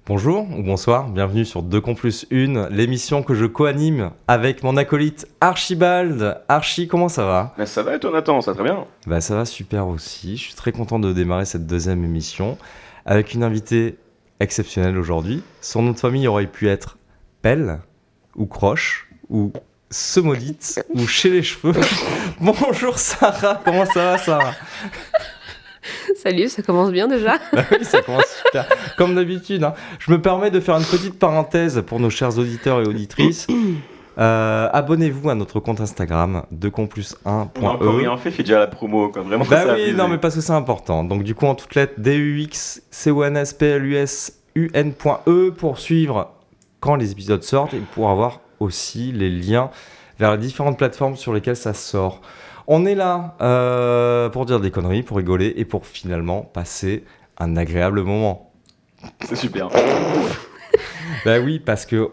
Bonjour ou bonsoir, bienvenue sur 2 con plus 1, l'émission que je co-anime avec mon acolyte Archibald. Archie, comment ça va ? Ça va et toi Nathan, ça va très bien. Ça va super aussi, je suis très content de démarrer cette deuxième émission avec une invitée exceptionnelle aujourd'hui. Son nom de famille aurait pu être Pelle, ou Croche, ou Semodite, ou Chez les cheveux. Bonjour Sarah, comment ça va Sarah ? Salut, ça commence bien déjà. Oui, ça commence super. Comme d'habitude, hein. Je me permets de faire une petite parenthèse pour nos chers auditeurs et auditrices. Abonnez-vous à notre compte Instagram, 2con+1.e. On n'a encore rien fait déjà la promo, quoi. Vraiment. Bah oui, non, mais parce que c'est important. Donc du coup, en toutes lettres, DUXCONSPLUSUN.e pour suivre quand les épisodes sortent et pour avoir aussi les liens vers les différentes plateformes sur lesquelles ça sort. On est là pour dire des conneries, pour rigoler et pour finalement passer un agréable moment. C'est super. Bah oui, parce que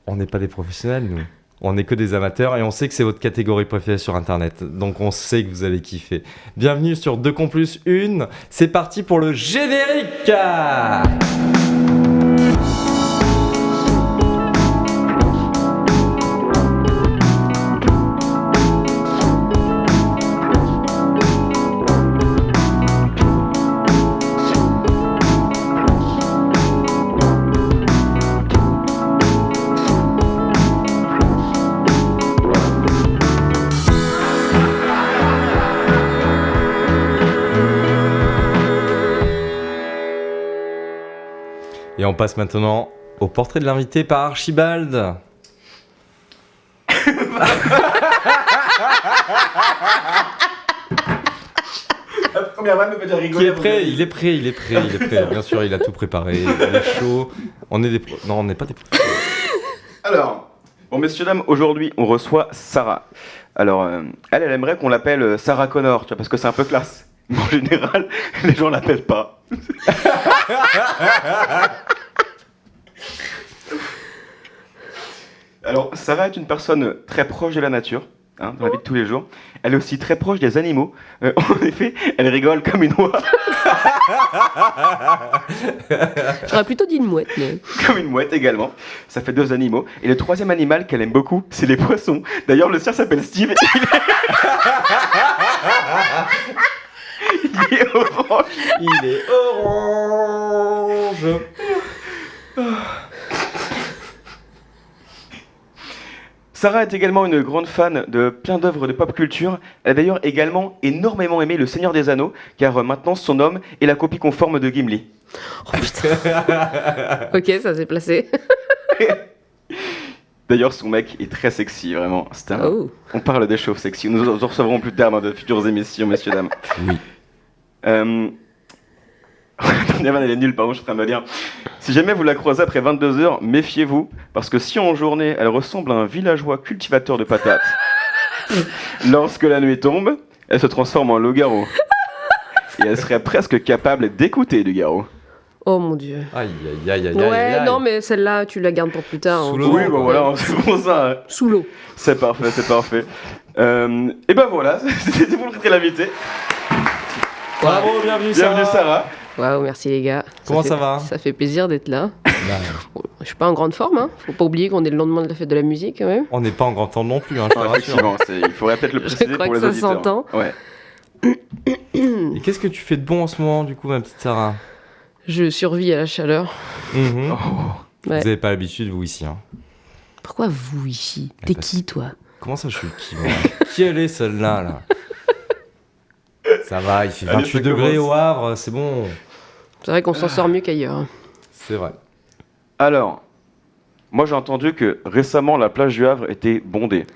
on n'est pas des professionnels, nous. On n'est que des amateurs et on sait que c'est votre catégorie préférée sur Internet. Donc on sait que vous allez kiffer. Bienvenue sur 2 con plus 1. C'est parti pour le générique. Et on passe maintenant au portrait de l'invité par Archibald. La première vanne me fait déjà rigoler. Il est prêt. Bien sûr, il a tout préparé. Il est chaud. On n'est pas des professionnels. Alors, bon messieurs dames, aujourd'hui on reçoit Sarah. Alors, elle aimerait qu'on l'appelle Sarah Connor, tu vois, parce que c'est un peu classe. Mais en général, les gens l'appellent pas. Alors, Sarah est une personne très proche de la nature, dans la vie de tous les jours. Elle est aussi très proche des animaux. En effet, elle rigole comme une oie. J'aurais plutôt dit une mouette, mais... Comme une mouette également. Ça fait 2 animaux. Et le 3e animal qu'elle aime beaucoup, c'est les poissons. D'ailleurs, le sien s'appelle Steve. Il est orange. Il est orange. Sarah est également une grande fan de plein d'œuvres de pop culture. Elle a d'ailleurs également énormément aimé Le Seigneur des Anneaux, car maintenant son homme est la copie conforme de Gimli. Oh putain. Ok, ça s'est placé. D'ailleurs, son mec est très sexy, vraiment. Oh. On parle des chauves sexy. Nous en recevrons plus tard dans de futures émissions, messieurs, dames. Oui. La dernière vanne, elle est nulle, pardon, je suis en train de me dire. Si jamais vous la croisez après 22 heures, méfiez-vous, parce que si en journée, elle ressemble à un villageois cultivateur de patates, lorsque la nuit tombe, elle se transforme en loup-garou. Et elle serait presque capable d'écouter du garrot. Oh mon dieu. Aïe. Ouais, non, mais celle-là, tu la gardes pour plus tard. Sous hein. l'eau. Oui, bah voilà, c'est pour ça. Hein. Sous l'eau. C'est parfait. Et ben voilà, c'était pour montrer l'invité. Bravo, bienvenue Sarah. Waouh, merci les gars. Comment ça va ? Ça fait plaisir d'être là. Bon, je suis pas en grande forme, hein. Faut pas oublier qu'on est le lendemain de la fête de la musique, quand même. On n'est pas en grand temps non plus, hein, je te rassure. Effectivement, il faudrait peut-être le préciser crois pour que les ça auditeurs. s'entend. Ouais. Et qu'est-ce que tu fais de bon en ce moment, du coup, ma petite Sarah ? Je survis à la chaleur. Mhm. Oh. Ouais. Vous n'avez pas l'habitude, vous, ici. Hein. Pourquoi vous ici ? T'es qui, toi ? Comment ça, je suis qui, moi ? Qui elle est, celle-là, là ? Ça va, il fait Allez, 28 ça degrés commence. au Havre, c'est bon. C'est vrai qu'on s'en sort mieux qu'ailleurs. C'est vrai. Alors, moi j'ai entendu que récemment la plage du Havre était bondée.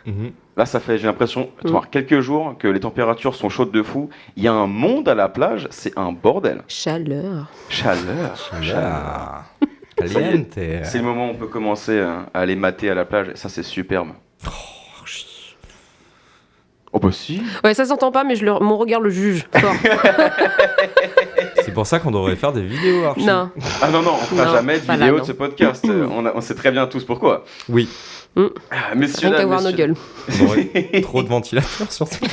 Mhm. Là, ça fait, j'ai l'impression, quelques jours que les températures sont chaudes de fou. Il y a un monde à la plage, c'est un bordel. Chaleur. Chaleur. Ah, Ça y est, caliente. C'est le moment où on peut commencer à aller mater à la plage. Et ça, c'est superbe. Oh bah si. Ouais, ça s'entend pas, mais mon regard le juge fort. C'est pour ça qu'on devrait faire des vidéos, Archie. Non. Ah non, on fera Non, jamais de pas vidéo là, de ce podcast. On sait très bien tous pourquoi. Oui. Messieurs, Rien qu'à dames, voir nos messieurs- gueules. On aurait trop de ventilateurs, surtout.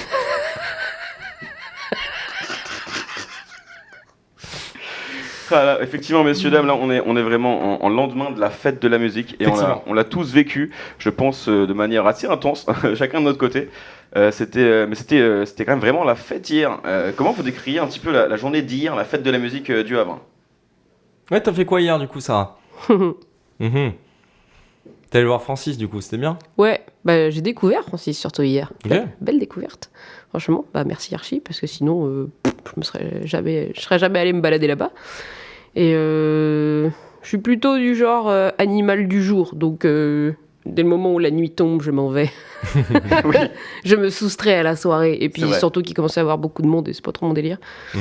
Ah là, effectivement, messieurs, dames, là, on est vraiment en lendemain de la fête de la musique et Effectivement. on l'a tous vécu, je pense, de manière assez intense, chacun de notre côté. C'était quand même vraiment la fête hier. Comment vous décririez un petit peu la journée d'hier, la fête de la musique du Havre? Ouais, t'as fait quoi hier du coup, Sarah? Mhm. T'es allé voir Francis du coup, c'était bien? Ouais, bah, j'ai découvert Francis surtout hier. Ok. Belle découverte. Franchement, bah merci Archie, parce que sinon, je serais jamais allé me balader là-bas. Et je suis plutôt du genre animal du jour, donc dès le moment où la nuit tombe, je m'en vais. Oui, Je me soustrais à la soirée. Et puis C'est vrai. surtout qu'il commençait à avoir beaucoup de monde et c'est pas trop mon délire. Mm.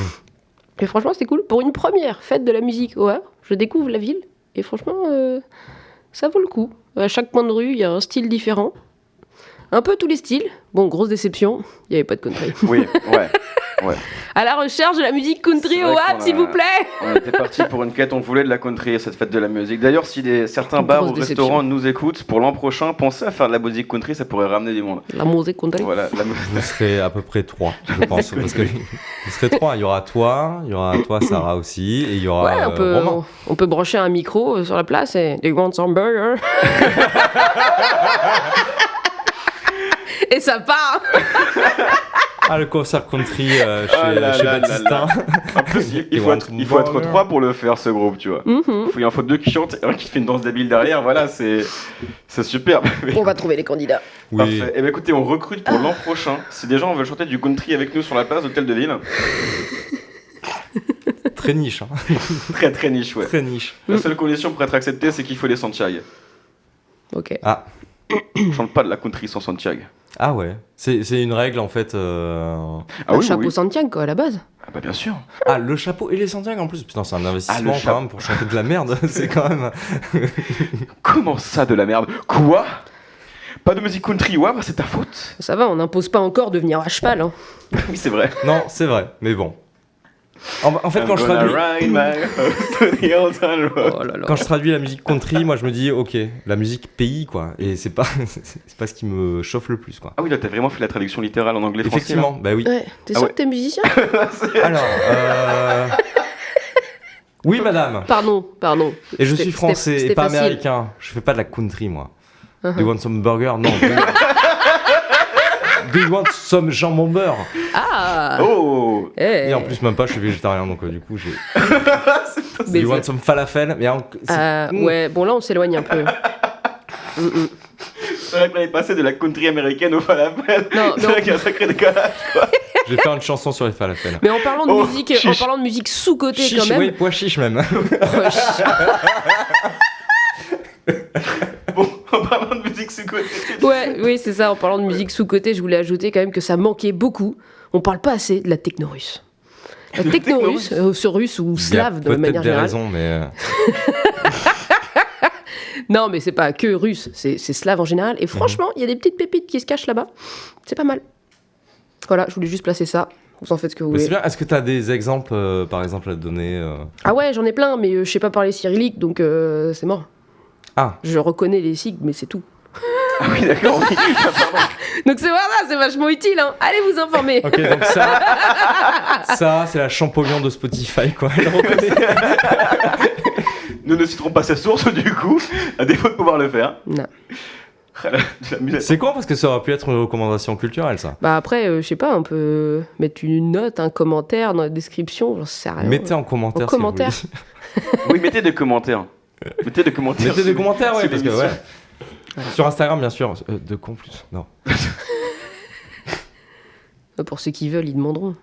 Et franchement, c'était cool. Pour une première fête de la musique au Havre, je découvre la ville. Et franchement, ça vaut le coup. À chaque coin de rue, il y a un style différent. Un peu tous les styles. Bon, grosse déception, il n'y avait pas de country. oui, ouais. À la recherche de la musique country C'est au vrai Havre, qu'on s'il a- vous plaît. On était parti pour une quête, on voulait de la country à cette fête de la musique. D'ailleurs, si certains Une bars grosse ou déception. restaurants nous écoutent, pour l'an prochain, pensez à faire de la musique country, ça pourrait ramener du monde. La musique country. Voilà, Vous serez à peu près 3, je pense. Parce que vous serez 3. Il y aura toi, Sarah aussi, et il y aura Ouais, Romain. on peut brancher un micro sur la place et des grands hamburgers. Et ça part. Ah, le concert country Ah là chez là là Baptistin. En plus, il Et faut être Warren trois pour le faire, ce groupe, tu vois. Mhm. Il en faut deux qui chantent et un qui fait une danse débile derrière, voilà, c'est superbe. On va trouver les candidats. Oui. Parfait. Eh bien, écoutez, on recrute pour l'an prochain. Si des gens veulent chanter du country avec nous sur la place d'Hôtel de Ville, Très niche. Hein. très très niche, ouais. Très niche. La seule condition pour être accepté, c'est qu'il faut les Santiago. Ok. Ah. On chante pas de la country sans Santiago. Ah ouais. C'est une règle en fait. Ah Un oui, chapeau oui. Santiago, quoi, à la base. Ah bah bien sûr. Ah, le chapeau et les Santiago en plus. Putain, c'est un investissement le chapeau. quand même pour chanter de la merde. C'est quand même. Comment ça, de la merde? Quoi? Pas de musique country, ouais, bah c'est ta faute. Ça va, on n'impose pas encore de venir à cheval. Hein. Oui, c'est vrai. Non, c'est vrai. Mais bon. En fait, quand I'm je gonna traduis. ride my horse to the old town road. Oh là là. Quand je traduis la musique country, moi je me dis ok, la musique pays quoi, et c'est pas c'est pas ce qui me chauffe le plus quoi. Ah oui, là, t'as vraiment fait la traduction littérale en anglais-français. Effectivement, bah oui. Ouais, t'es Ah sûr ouais. que t'es musicien? Alors, oui madame. Pardon. Et je suis C'était- français c'était et pas facile. américain. Je fais pas de la country moi. Uh-huh. Do you want some burger? Non. Do you want some jambon beurre? Ah Oh. Eh. Et en plus même pas, je suis végétarien donc du coup j'ai. Do Mais you want some falafel? Mais ouais, bon là on s'éloigne un peu. C'est vrai qu'on est passé de la country américaine au falafel. Non, C'est non. vrai qu'il y a un sacré décalage. je vais faire une chanson sur les falafels. Mais en parlant de Oh, musique, chiche. sous-côté quand Chiche, même. oui, pois chiche même. Bon, en parlant de musique sous-côté. Ouais, oui, c'est ça. En parlant de musique sous-côté, je voulais ajouter quand même que ça manquait beaucoup. On parle pas assez de la techno-russe. La techno-russe, russe ou slave de manière Il y a peut-être des générale. raisons, mais. Non, mais c'est pas que russe, c'est slave en général. Et franchement, il y a des petites pépites qui se cachent là-bas. C'est pas mal. Voilà, je voulais juste placer ça. Vous en faites ce que vous Mais c'est voulez. bien. Est-ce que tu as des exemples, par exemple, à donner Ah ouais, j'en ai plein, mais je sais pas parler cyrillique, donc c'est mort. Ah, Je reconnais les sigles, mais c'est tout. Ah oui, d'accord, oui. Donc c'est voilà, c'est vachement utile. Hein. Allez vous informer. ok, donc ça c'est la Champollion de Spotify, quoi. Elle reconnaît. Nous ne citerons pas sa source, du coup, à défaut de pouvoir le faire. Non. C'est con parce que ça aurait pu être une recommandation culturelle, ça. Bah après, je sais pas, on peut mettre une note, un commentaire dans la description, j'en sais rien. Mettez en commentaire. En si vous voulez. commentaire. Oui, mettez des commentaires. Mettez des commentaires. Mettez des commentaires, ouais, sur parce que l'émission. ouais. Sur Instagram, bien sûr. De con plus. Non. Pour ceux qui veulent, ils demanderont.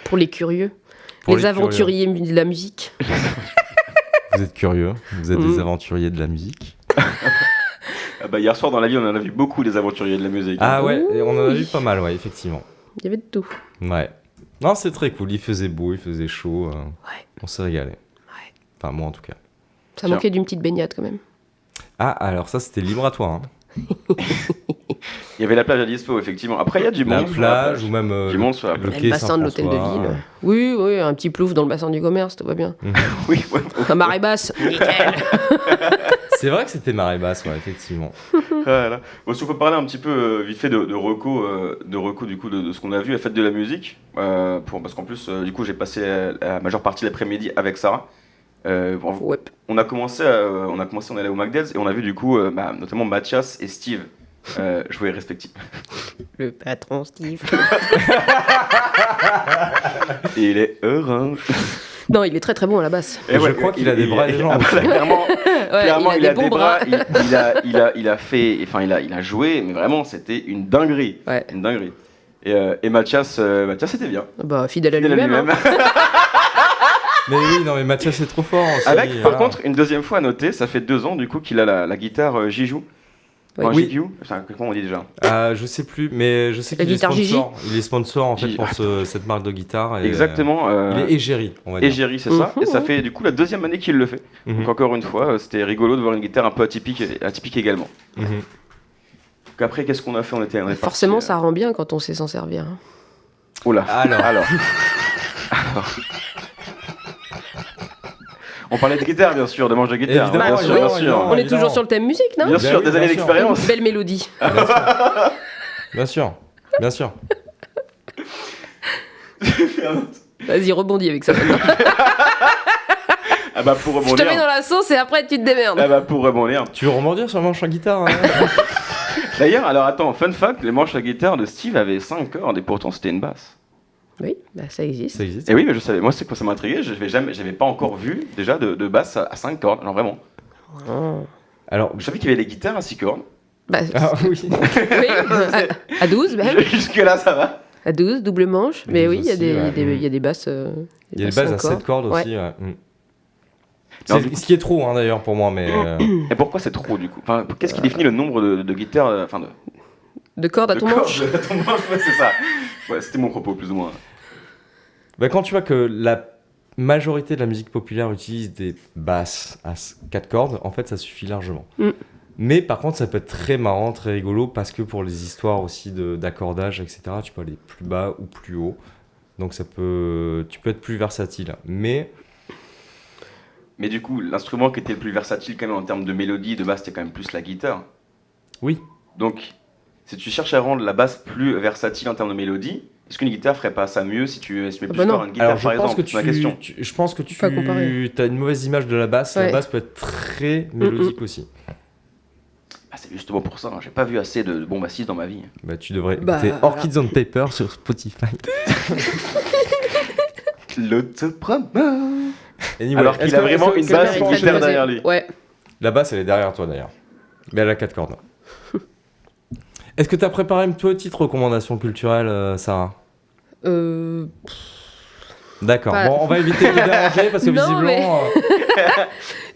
Pour les curieux. Pour les les aventuriers de la musique. Vous êtes curieux. Vous êtes Mm. des aventuriers de la musique. Ah bah, hier soir dans la vie, on en a vu beaucoup des aventuriers de la musique. Ah ouais, et on en a Oui. vu pas mal, ouais, effectivement. Il y avait de tout. Ouais. Non, c'est très cool. Il faisait beau, il faisait chaud. Ouais. On s'est régalé. Ouais. Enfin, moi en tout cas. Ça Tiens. manquait d'une petite baignade quand même. Ah, alors ça, c'était libre à toi. Hein. Il y avait la plage à dispo, effectivement. Après, il y a du La monde. sur la plage ou même Du monde sur la plage. Le bassin de l'hôtel de Saint-François, ville. Oui, oui, un petit plouf dans le bassin du commerce, tout va bien. Oui, ouais. Un marée basse. Nickel. C'est vrai que c'était marée basse, ouais, effectivement. Voilà. Bon, si on peut parler un petit peu vite fait de reco du coup de ce qu'on a vu à la fête de la musique, parce qu'en plus du coup j'ai passé la majeure partie de l'après-midi avec Sarah Ouais. On est allé au McDonald's et on a vu du coup notamment Mathias et Steve jouer respectivement. Le patron Steve. Et il est heureux. Non, il est très très bon à la basse. Et je crois qu'il a des bras et des jambes. Clairement, Ouais, il a bons des bras. Il a joué, mais vraiment, c'était une dinguerie. Ouais. Une dinguerie. Et Mathias, c'était bien. Bah, fidèle à Fidèle à lui-même. lui-même. Mais oui, non, mais Mathias c'est trop fort aussi. Avec, par voilà. contre, une deuxième fois à noter, ça fait 2 ans du coup qu'il a la guitare Jijou. Ouais. Enfin, Oui. Jiju. Enfin, comment on dit déjà Je sais plus, mais je sais La qu'il est guitare Gigi. sponsor. Il est sponsor en fait Gigi. pour cette marque de guitare. Et, Exactement. il est égérie, on va dire. Égérie, c'est ça. Et ça Mhm. fait du coup la 2e année qu'il le fait. Mhm. Donc encore une fois, c'était rigolo de voir une guitare un peu atypique également. Mhm. Donc après, qu'est-ce qu'on a fait? On est parti, Forcément, ça rend bien quand on sait s'en servir. Hein. Oh là. Alors. On parlait de guitare, bien sûr, de manche de guitare. Évidemment, bien sûr, bien évidemment, sûr. évidemment. On est évidemment. toujours sur le thème musique, non Bien sûr, oui, des années bien sûr. d'expérience. Belle mélodie. Bien sûr, bien sûr. Vas-y, rebondis avec ça. maintenant. Ah bah pour Je te mets rebondir. dans la sauce et après tu te démerdes. Ah bah pour rebondir. Tu veux rebondir sur manche à guitare hein D'ailleurs, alors attends, fun fact, les manches à guitare de Steve avaient 5 cordes et pourtant c'était une basse. Oui, bah ça existe. Ça existe. Et oui, mais je savais, moi c'est quoi ça m'intriguait, j'avais pas encore vu déjà de basse à 5 cordes, genre vraiment. Oh. Alors, Je savais qu'il y avait des guitares à 6 cordes. Bah, ah oui. oui, à 12 même. Jusque là ça va. À 12, double manche. Mais douze oui, il y a aussi, des, ouais. il y a des- il y a des basses. Il y a des bases à 7 cordes Ouais. aussi. Ouais. Mm. Non, C'est- ce qui est trop hein, d'ailleurs pour moi, mais Et pourquoi c'est trop du coup? Enfin, qu'est-ce qui définit le nombre de guitares, enfin De cordes à de ton cordes manche. à ton manche, ouais, c'est ça. Ouais, c'était mon propos plus ou moins. bah, quand tu vois que la majorité de la musique populaire utilise des basses à 4 cordes, en fait, ça suffit largement. Mm. Mais par contre, ça peut être très marrant, très rigolo, parce que pour les histoires aussi d'accordage, etc., tu peux aller plus bas ou plus haut. Donc tu peux être plus versatile. Mais Mais du coup, l'instrument qui était le plus versatile quand même en termes de mélodie, de basse, c'était quand même plus la guitare. oui, Donc, si tu cherches à rendre la basse plus versatile en termes de mélodie, est-ce qu'une guitare ferait pas ça mieux si tu mets plus bah non. fort une guitare alors je par pense exemple? que C'est ma question. je pense que tu Pas comparer. as une mauvaise image de la basse. La Ouais. basse peut être très mélodique aussi. Ah, c'est justement pour ça, hein. J'ai pas vu assez de bons bassistes dans ma vie. Bah, tu devrais Bah, écouter Orchids on Paper sur Spotify. L'autopromo. Anyway, Alors qu'il est-ce a que- vraiment est-ce que- une est-ce que basse tu et penses une que- guitare derrière lui. Ouais. La basse, elle est derrière toi d'ailleurs. Mais elle a 4 cordes. Est-ce que tu as préparé une petite recommandation culturelle, Sarah Euh, D'accord. Pas- Bon, on va éviter de te déranger parce que Non, visiblement.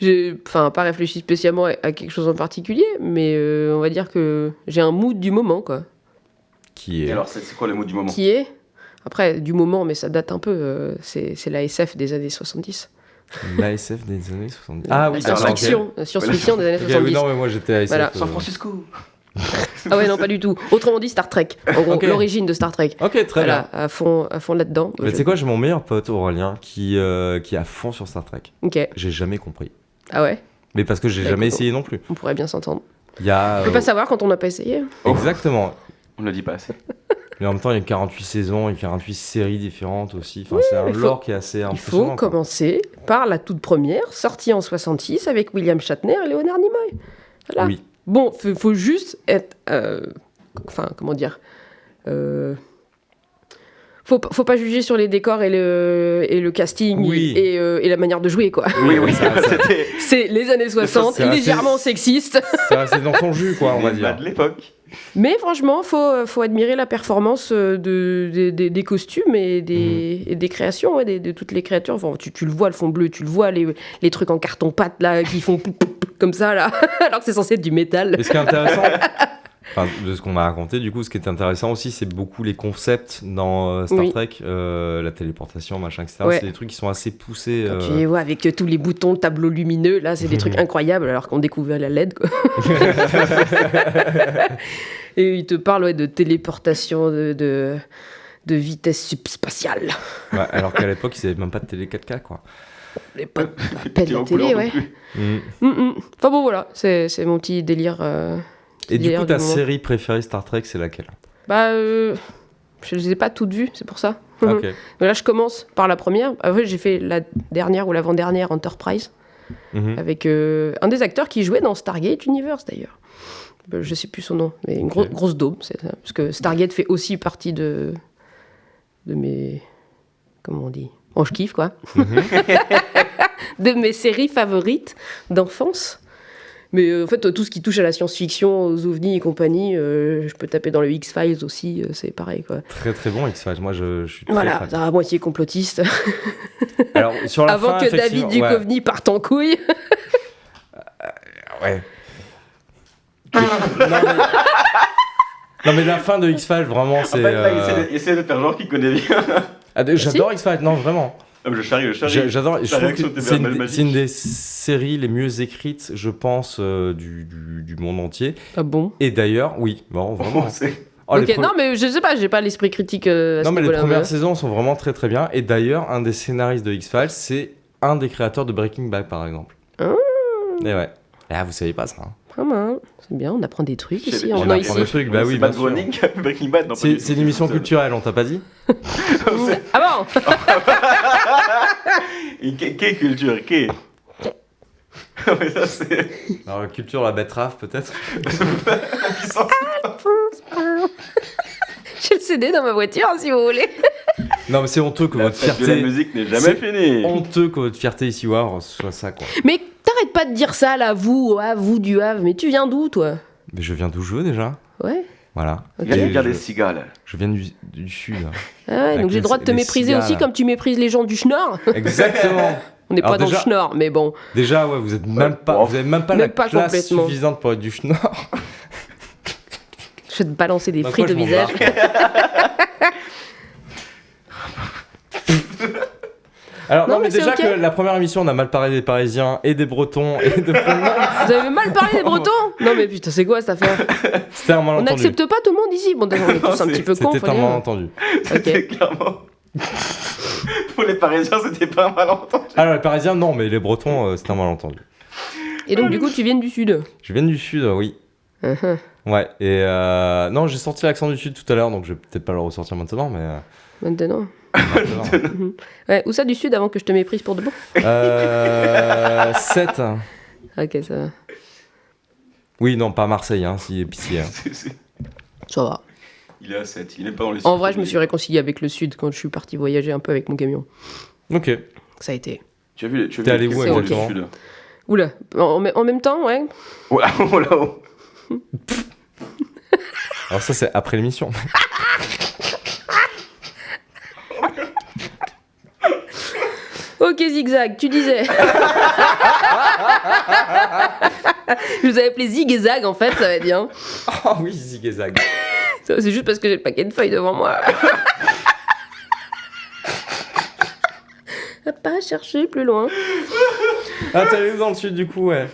J'ai pas réfléchi spécialement à quelque chose en particulier, mais on va dire que j'ai un mood du moment, quoi. Qui Et est. alors, c'est quoi le mot du moment? Qui est, après, du moment, mais ça date un peu, c'est la SF des années 70. L'ASF des années 70. Ah oui, La d'accord. science-fiction, la science-fiction des années Ok, oui, 70. non, mais moi j'étais ASF. Voilà. San Francisco. Ah ouais, non, pas du tout. Autrement dit, Star Trek. En gros, Ok. l'origine de Star Trek. Ok, très Voilà, bien. à fond là-dedans. Mais tu sais quoi, j'ai mon meilleur pote Aurélien qui est à fond sur Star Trek. Ok. J'ai jamais compris. Ah ouais, Mais parce que j'ai Bah, jamais écoute, essayé non plus. on pourrait bien s'entendre. Il y a. On peut pas savoir quand on n'a pas essayé. Exactement. On ne le dit pas assez. Mais en même temps, il y a 48 saisons et 48 séries différentes aussi. Enfin, Oui, c'est un mais faut- lore qui est assez Il impressionnant. faut quoi. commencer par la toute première, sortie en 66 avec William Shatner et Leonard Nimoy. Voilà. Oui. Bon, faut juste être. Enfin, comment dire faut pas juger sur les décors et le casting Oui. et la manière de jouer, quoi. Oui, oui, ça- c'était C'est les années 60, c'est assez- légèrement sexiste. C'est resté dans son jus, quoi, on va les dire. bas de l'époque. Mais franchement, faut admirer la performance des costumes et des créations, ouais, de toutes les créatures. Enfin, tu le vois, le fond bleu, tu le vois, les trucs en carton-pâte là, qui font comme ça, là, alors que c'est censé être du métal. Et ce qui est intéressant, enfin, de ce qu'on m'a raconté, du coup, ce qui est intéressant aussi, c'est beaucoup les concepts dans Star Oui. Trek, la téléportation, machin, etc. Ouais. C'est des trucs qui sont assez poussés. Quand tu les vois avec tous les boutons, le tableau lumineux, là, c'est des trucs incroyables, alors qu'on découvrait la LED, quoi. Et il te parle, ouais, de téléportation, de vitesse subspatiale. Ouais, alors qu'à l'époque, ils n'avaient même pas de télé 4K, quoi. Mais pas à Puis peine la en télé, couleur non ouais. plus. Enfin bon, voilà, c'est mon petit délire. Et du délire coup, ta moment. série préférée Star Trek, c'est laquelle? Bah, Je les ai pas toutes vues, c'est pour ça. Ok. Donc là, je commence par la première. Après, j'ai fait la dernière ou l'avant-dernière Enterprise Mhm. avec un des acteurs qui jouait dans Stargate Universe d'ailleurs. Je sais plus son nom, mais une Ok. grosse daube, c'est ça. Parce que Stargate fait aussi partie de mes... Comment on dit ? Oh, je kiffe, quoi. Mhm. De mes séries favorites d'enfance. Mais en fait, tout ce qui touche à la science-fiction, aux ovnis et compagnie, je peux taper dans le X-Files aussi, c'est pareil, quoi. Très très bon X-Files. Moi, je suis très Voilà, fan. c'est à moitié complotiste. Alors, sur la Avant fin, que effectivement, David Duchovny parte en couille. Ouais. non, mais... non, mais la fin de X-Files, vraiment, En c'est. fait, là, il essaie de faire genre qu'il connaît bien. J'adore X-Files, non, vraiment. Ah, mais je charrie. J'adore. Je Ta trouve réaction que était c'est verbale une, magique. c'est une des séries les mieux écrites, je pense, du monde entier. Ah bon ? Et d'ailleurs, oui, bon, vraiment. Oh, c'est... Oh, les Ok, non, mais je sais pas, j'ai pas l'esprit critique à ce Non, mais les niveau-là. premières saisons sont vraiment très très bien. Et d'ailleurs, un des scénaristes de X-Files, c'est un des créateurs de Breaking Bad, par exemple. Ah. Et ouais. Ah, vous savez pas ça. Hein. Pas mal. C'est bien, on apprend des trucs J'ai- ici j'ai en On venant apprend ici. des trucs, bah oui, c'est bien Matt sûr. Groening qui a fait Breaking Bad. Non, pas du C'est tout. une émission culturelle, on t'a pas dit? C'est- Ah bon ? Et qu'est culture? Qu'est mais ça, c'est... Alors, culture, la betterave, peut-être? J'ai le CD dans ma voiture, si vous voulez. Non, mais c'est honteux que La votre fête de la fierté. musique n'est jamais C'est finie. Honteux que votre fierté ici au Havre soit ça, quoi. Mais t'arrêtes pas de dire ça, là, vous du Havre. Mais tu viens d'où, toi ? Mais je viens d'où je veux déjà. Ouais. Voilà. Ok. Il y a Et bien je, des cigales. je viens du sud. Ah ouais, Avec donc j'ai le droit de te les mépriser cigales. aussi comme tu méprises les gens du Schnorr. Exactement. On n'est pas Alors dans déjà- le Schnorr, mais bon. Déjà, ouais, vous êtes même pas, bon. vous avez même pas Même la pas classe complètement. suffisante pour être du Schnorr. Je vais te balancer des Bah, frites quoi, au je m'en visage. Alors, Non, non, mais mais c'est déjà ok. que la première émission, on a mal parlé des Parisiens et des Bretons et de plein de monde. Vous avez mal parlé des Bretons ? Non mais putain, c'est quoi cette affaire ? C'était un On malentendu. n'accepte pas tout le monde ici. Bon, d'ailleurs, on est tous un Non, petit peu cons, C'était faut un dire. malentendu. C'était clairement... Pour les Parisiens, c'était pas un malentendu. Alors, les Parisiens, non, mais les Bretons, c'était un malentendu. Et donc, du coup, tu viens du Sud. Je viens du sud, oui. Uh-huh. Ouais, et non, j'ai sorti l'accent du sud tout à l'heure, donc je vais peut-être pas le ressortir maintenant, mais. Maintenant. maintenant. Ouais, où ça du Sud avant que je te méprise pour de bon ? 7. Ok, ça va. Oui, non, pas Marseille, hein, si pitié. Hein. Ça va. Il est à 7, il est pas dans les En vrai, je me suis réconcilié avec le Sud quand je suis parti voyager un peu avec mon camion. Ok. Ça a été. Tu as vu T'es allé où les exactement sud. Oula, en même temps, ouais. Oh là, oh là, oh. Alors, ça, c'est après l'émission. Ok, zigzag, tu disais. Je vous avais appelé Zig et Zag en fait, ça va bien. Ah oui, zig et zag. C'est juste parce que j'ai le paquet de feuilles devant moi. À pas chercher plus loin. Ah, t'es allé où dans le sud, du coup, ouais.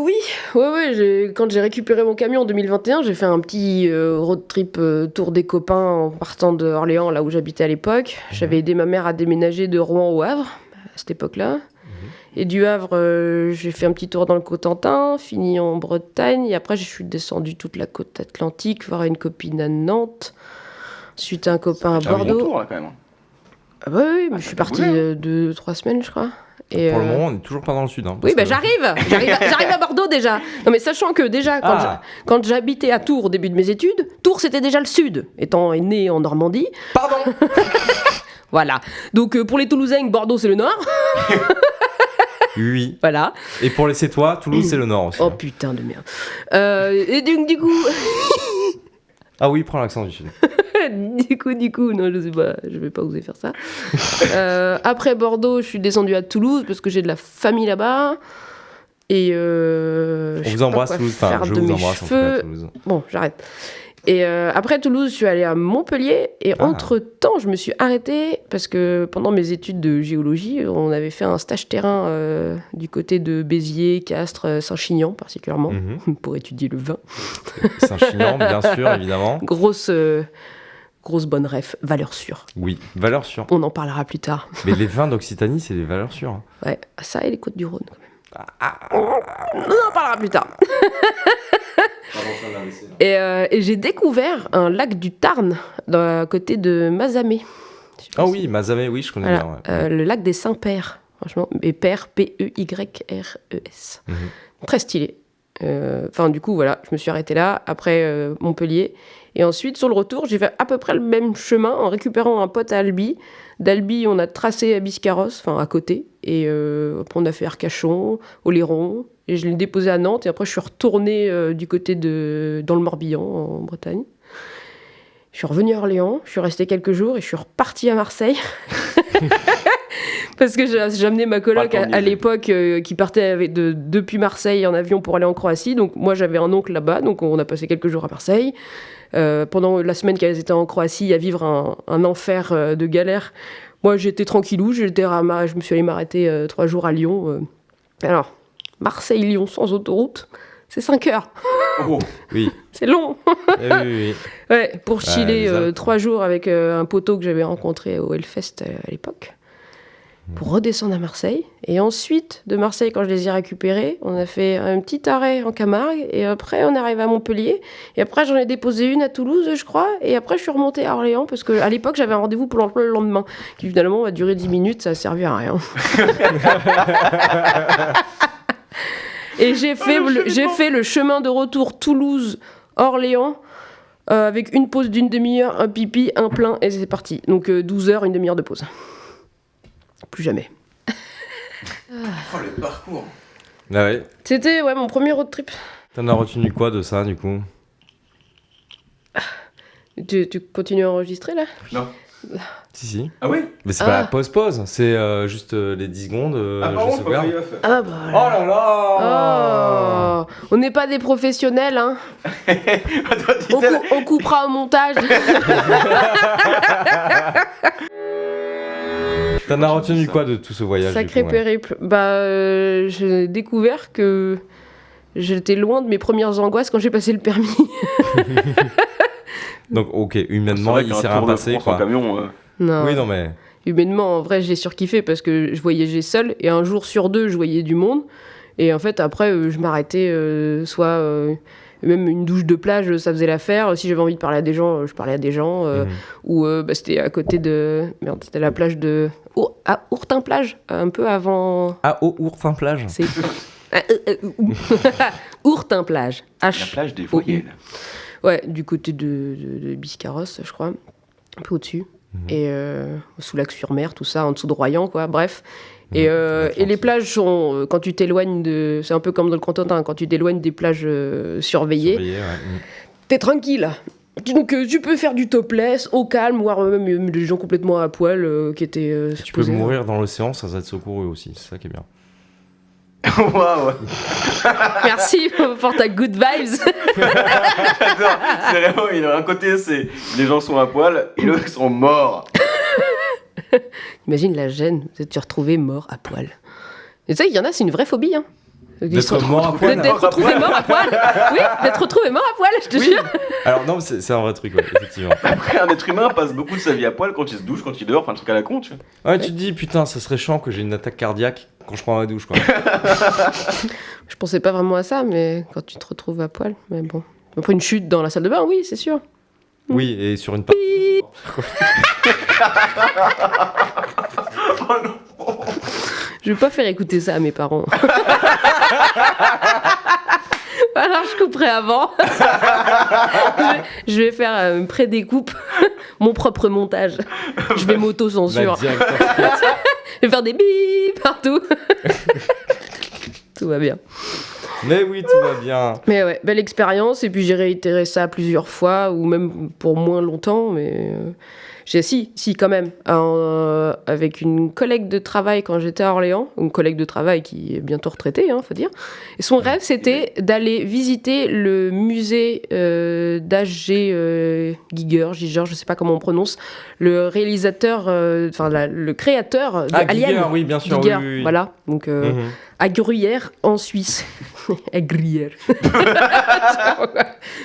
Oui, ouais, quand j'ai récupéré mon camion en 2021, j'ai fait un petit road trip tour des copains en partant de Orléans, là où j'habitais à l'époque. J'avais aidé ma mère à déménager de Rouen au Havre, à cette époque-là. Et du Havre, j'ai fait un petit tour dans le Cotentin, fini en Bretagne, et après je suis descendue toute la côte atlantique, voir une copine à Nantes, ensuite un copain à Tu as un bon Bordeaux. tour, là, quand même. Ah bah oui, mais je suis t'as partie bougé, 2-3 semaines, je crois. Et, Pour le moment, on est toujours pas dans le sud. Hein, oui, bah parce que- j'arrive à Bordeaux déjà. Non mais sachant que déjà, Ah. quand j'habitais à Tours au début de mes études, Tours c'était déjà le sud, étant né en Normandie. Pardon. Voilà. Donc pour les Toulousains, Bordeaux c'est le nord. Oui. Voilà. Et pour les Sétois, Toulouse, c'est le nord aussi. Oh hein. putain de merde. Et donc du coup... Ah oui, prends l'accent du sud. du coup, non, je sais pas, je vais pas oser faire ça. Après Bordeaux, je suis descendue à Toulouse parce que j'ai de la famille là-bas. Et On je sais vous pas embrasse, quoi Toulouse. Enfin, faire je de vous mes embrasse en tout cas, cheveux. Toulouse. Bon, j'arrête. Et après Toulouse, je suis allée à Montpellier. Et Ah. entre-temps, je me suis arrêtée parce que pendant mes études de géologie, on avait fait un stage terrain du côté de Béziers, Castres, Saint-Chinian particulièrement, Mhm. pour étudier le vin. Saint-Chinian, bien sûr, évidemment. Grosse bonne ref, valeur sûre. Oui, valeur sûre. On en parlera plus tard. Mais les vins d'Occitanie, c'est des valeurs sûres. hein. Ouais, ça et les Côtes-du-Rhône quand même. On en parlera plus tard. Et j'ai découvert un lac du Tarn, à côté de Mazamet. Je sais pas Ah si- oui, Mazamet, oui, je connais Voilà, bien. Ouais. le lac des Saints-Pères, franchement, et Pères, P-E-Y-R-E-S. Mhm. Très stylé. Enfin, du coup, voilà, je me suis arrêtée là, après Montpellier. Et ensuite, sur le retour, j'ai fait à peu près le même chemin en récupérant un pote à Albi. D'Albi, on a tracé à Biscarros, enfin à côté. Et après, on a fait Arcachon, Oléron. Et je l'ai déposé à Nantes. Et après, je suis retournée du côté dans le Morbihan, en Bretagne. Je suis revenue à Orléans, je suis restée quelques jours et je suis repartie à Marseille. Parce que j'ai amené ma coloc Pas le temps à d'y aller. l'époque qui partait depuis Marseille en avion pour aller en Croatie. Donc moi j'avais un oncle là-bas, donc on a passé quelques jours à Marseille. Pendant la semaine qu'elles étaient en Croatie à vivre un enfer de galère, moi j'étais tranquillou, je me suis allée m'arrêter 3 jours à Lyon. Alors, Marseille-Lyon sans autoroute, c'est 5 heures, Oh, Oui. c'est long. Eh oui. Ouais, pour chiller les Alpes. 3 jours avec un poteau que j'avais rencontré au Hellfest à l'époque, pour redescendre à Marseille. Et ensuite, de Marseille, quand je les ai récupérés, on a fait un petit arrêt en Camargue, et après on est arrivé à Montpellier, et après j'en ai déposé une à Toulouse, je crois, et après je suis remontée à Orléans, parce qu'à l'époque j'avais un rendez-vous pour l'emploi le lendemain, qui finalement a duré 10 minutes, ça a servi à rien. Et j'ai fait le chemin de retour Toulouse-Orléans, avec une pause d'une demi-heure, un pipi, un plein, et c'est parti. Donc 12 heures, une demi-heure de pause. Plus jamais. oh, le parcours. Ah ouais. C'était mon premier road trip. T'en as retenu quoi de ça, du coup? Tu continues à enregistrer là? Non. Si. Ah oui. Mais c'est Ah. pas la pause, c'est juste les 10 secondes. Ah, je pardon, sauvegarde. pas fait gaffe. Ah bah. Oh là là Oh, on n'est pas des professionnels, hein. Attends, dis-t-elle. On coupera au montage. T'en as retenu quoi de tout ce voyage? Sacré du coup, ouais. périple. Bah, j'ai découvert que j'étais loin de mes premières angoisses quand j'ai passé le permis. Donc, ok, C'est humainement, vrai il qu'un s'est rien Tour de passé, France en quoi. camion. Non. Oui, non, mais. Humainement, en vrai, j'ai surkiffé parce que je voyageais seule et un jour sur 2, je voyais du monde. Et en fait, après, je m'arrêtais soit même une douche de plage, ça faisait l'affaire. Si j'avais envie de parler à des gens, je parlais à des gens. Ou c'était à côté de... Merde, c'était la plage de... à Ourtin-Plage, un peu avant... Ah, au Ourtin-Plage. C'est... Ourtin-Plage. La plage des voyelles. Ouais, du côté de Biscarros, je crois. Un peu au-dessus. Et sous Lac-sur-Mer, tout ça, en dessous de Royan, quoi. Bref. Et les plages sont, quand tu t'éloignes de... C'est un peu comme dans le Cotentin, quand tu t'éloignes des plages surveillées, Surveillé, ouais. t'es tranquille. Donc tu peux faire du topless, au calme, voire même des gens complètement à poil qui étaient Tu peux supposés- mourir dans l'océan sans être secouru aussi, c'est ça qui est bien. Waouh. Merci pour ta good vibes. J'adore. C'est vraiment, il y a un côté, c'est les gens sont à poil et l'autre ils sont morts. Imagine la gêne de te retrouver mort à poil. Et tu sais, il y en a, c'est une vraie phobie. Hein. D'être mort à poil. D'être retrouvé mort à poil. Oui, d'être retrouvé mort à poil, je te Oui. jure. Alors non, mais c'est un vrai truc, ouais, effectivement. Après, un être humain passe beaucoup de sa vie à poil quand il se douche, quand il dort, enfin, un truc à la con, tu vois. Ouais, tu te dis, putain, ça serait chiant que j'ai une attaque cardiaque quand je prends ma douche, quoi. Je pensais pas vraiment à ça, mais quand tu te retrouves à poil, mais bon. Après une chute dans la salle de bain, oui, c'est sûr. Oui, et sur une part. Oh non. Je vais pas faire écouter ça à mes parents. Alors je couperai avant. je vais faire un pré-découpe, mon propre montage. Je vais m'auto-censure. La directeur. Je vais faire des bip partout. Tout va bien. Mais oui, tout va bien. Mais ouais, belle expérience. Et puis j'ai réitéré ça plusieurs fois, ou même pour moins longtemps. Mais si, quand même. Avec une collègue de travail quand j'étais à Orléans, une collègue de travail qui est bientôt retraitée, faut dire. Et son rêve, c'était d'aller visiter le musée d'H.G. Giger, je sais pas comment on prononce, le réalisateur, le créateur de Ah, Alien. Giger, oui, bien sûr. Giger, oui, oui, oui. voilà. Donc, Mhm. à Gruyère, en Suisse. À Gruyère.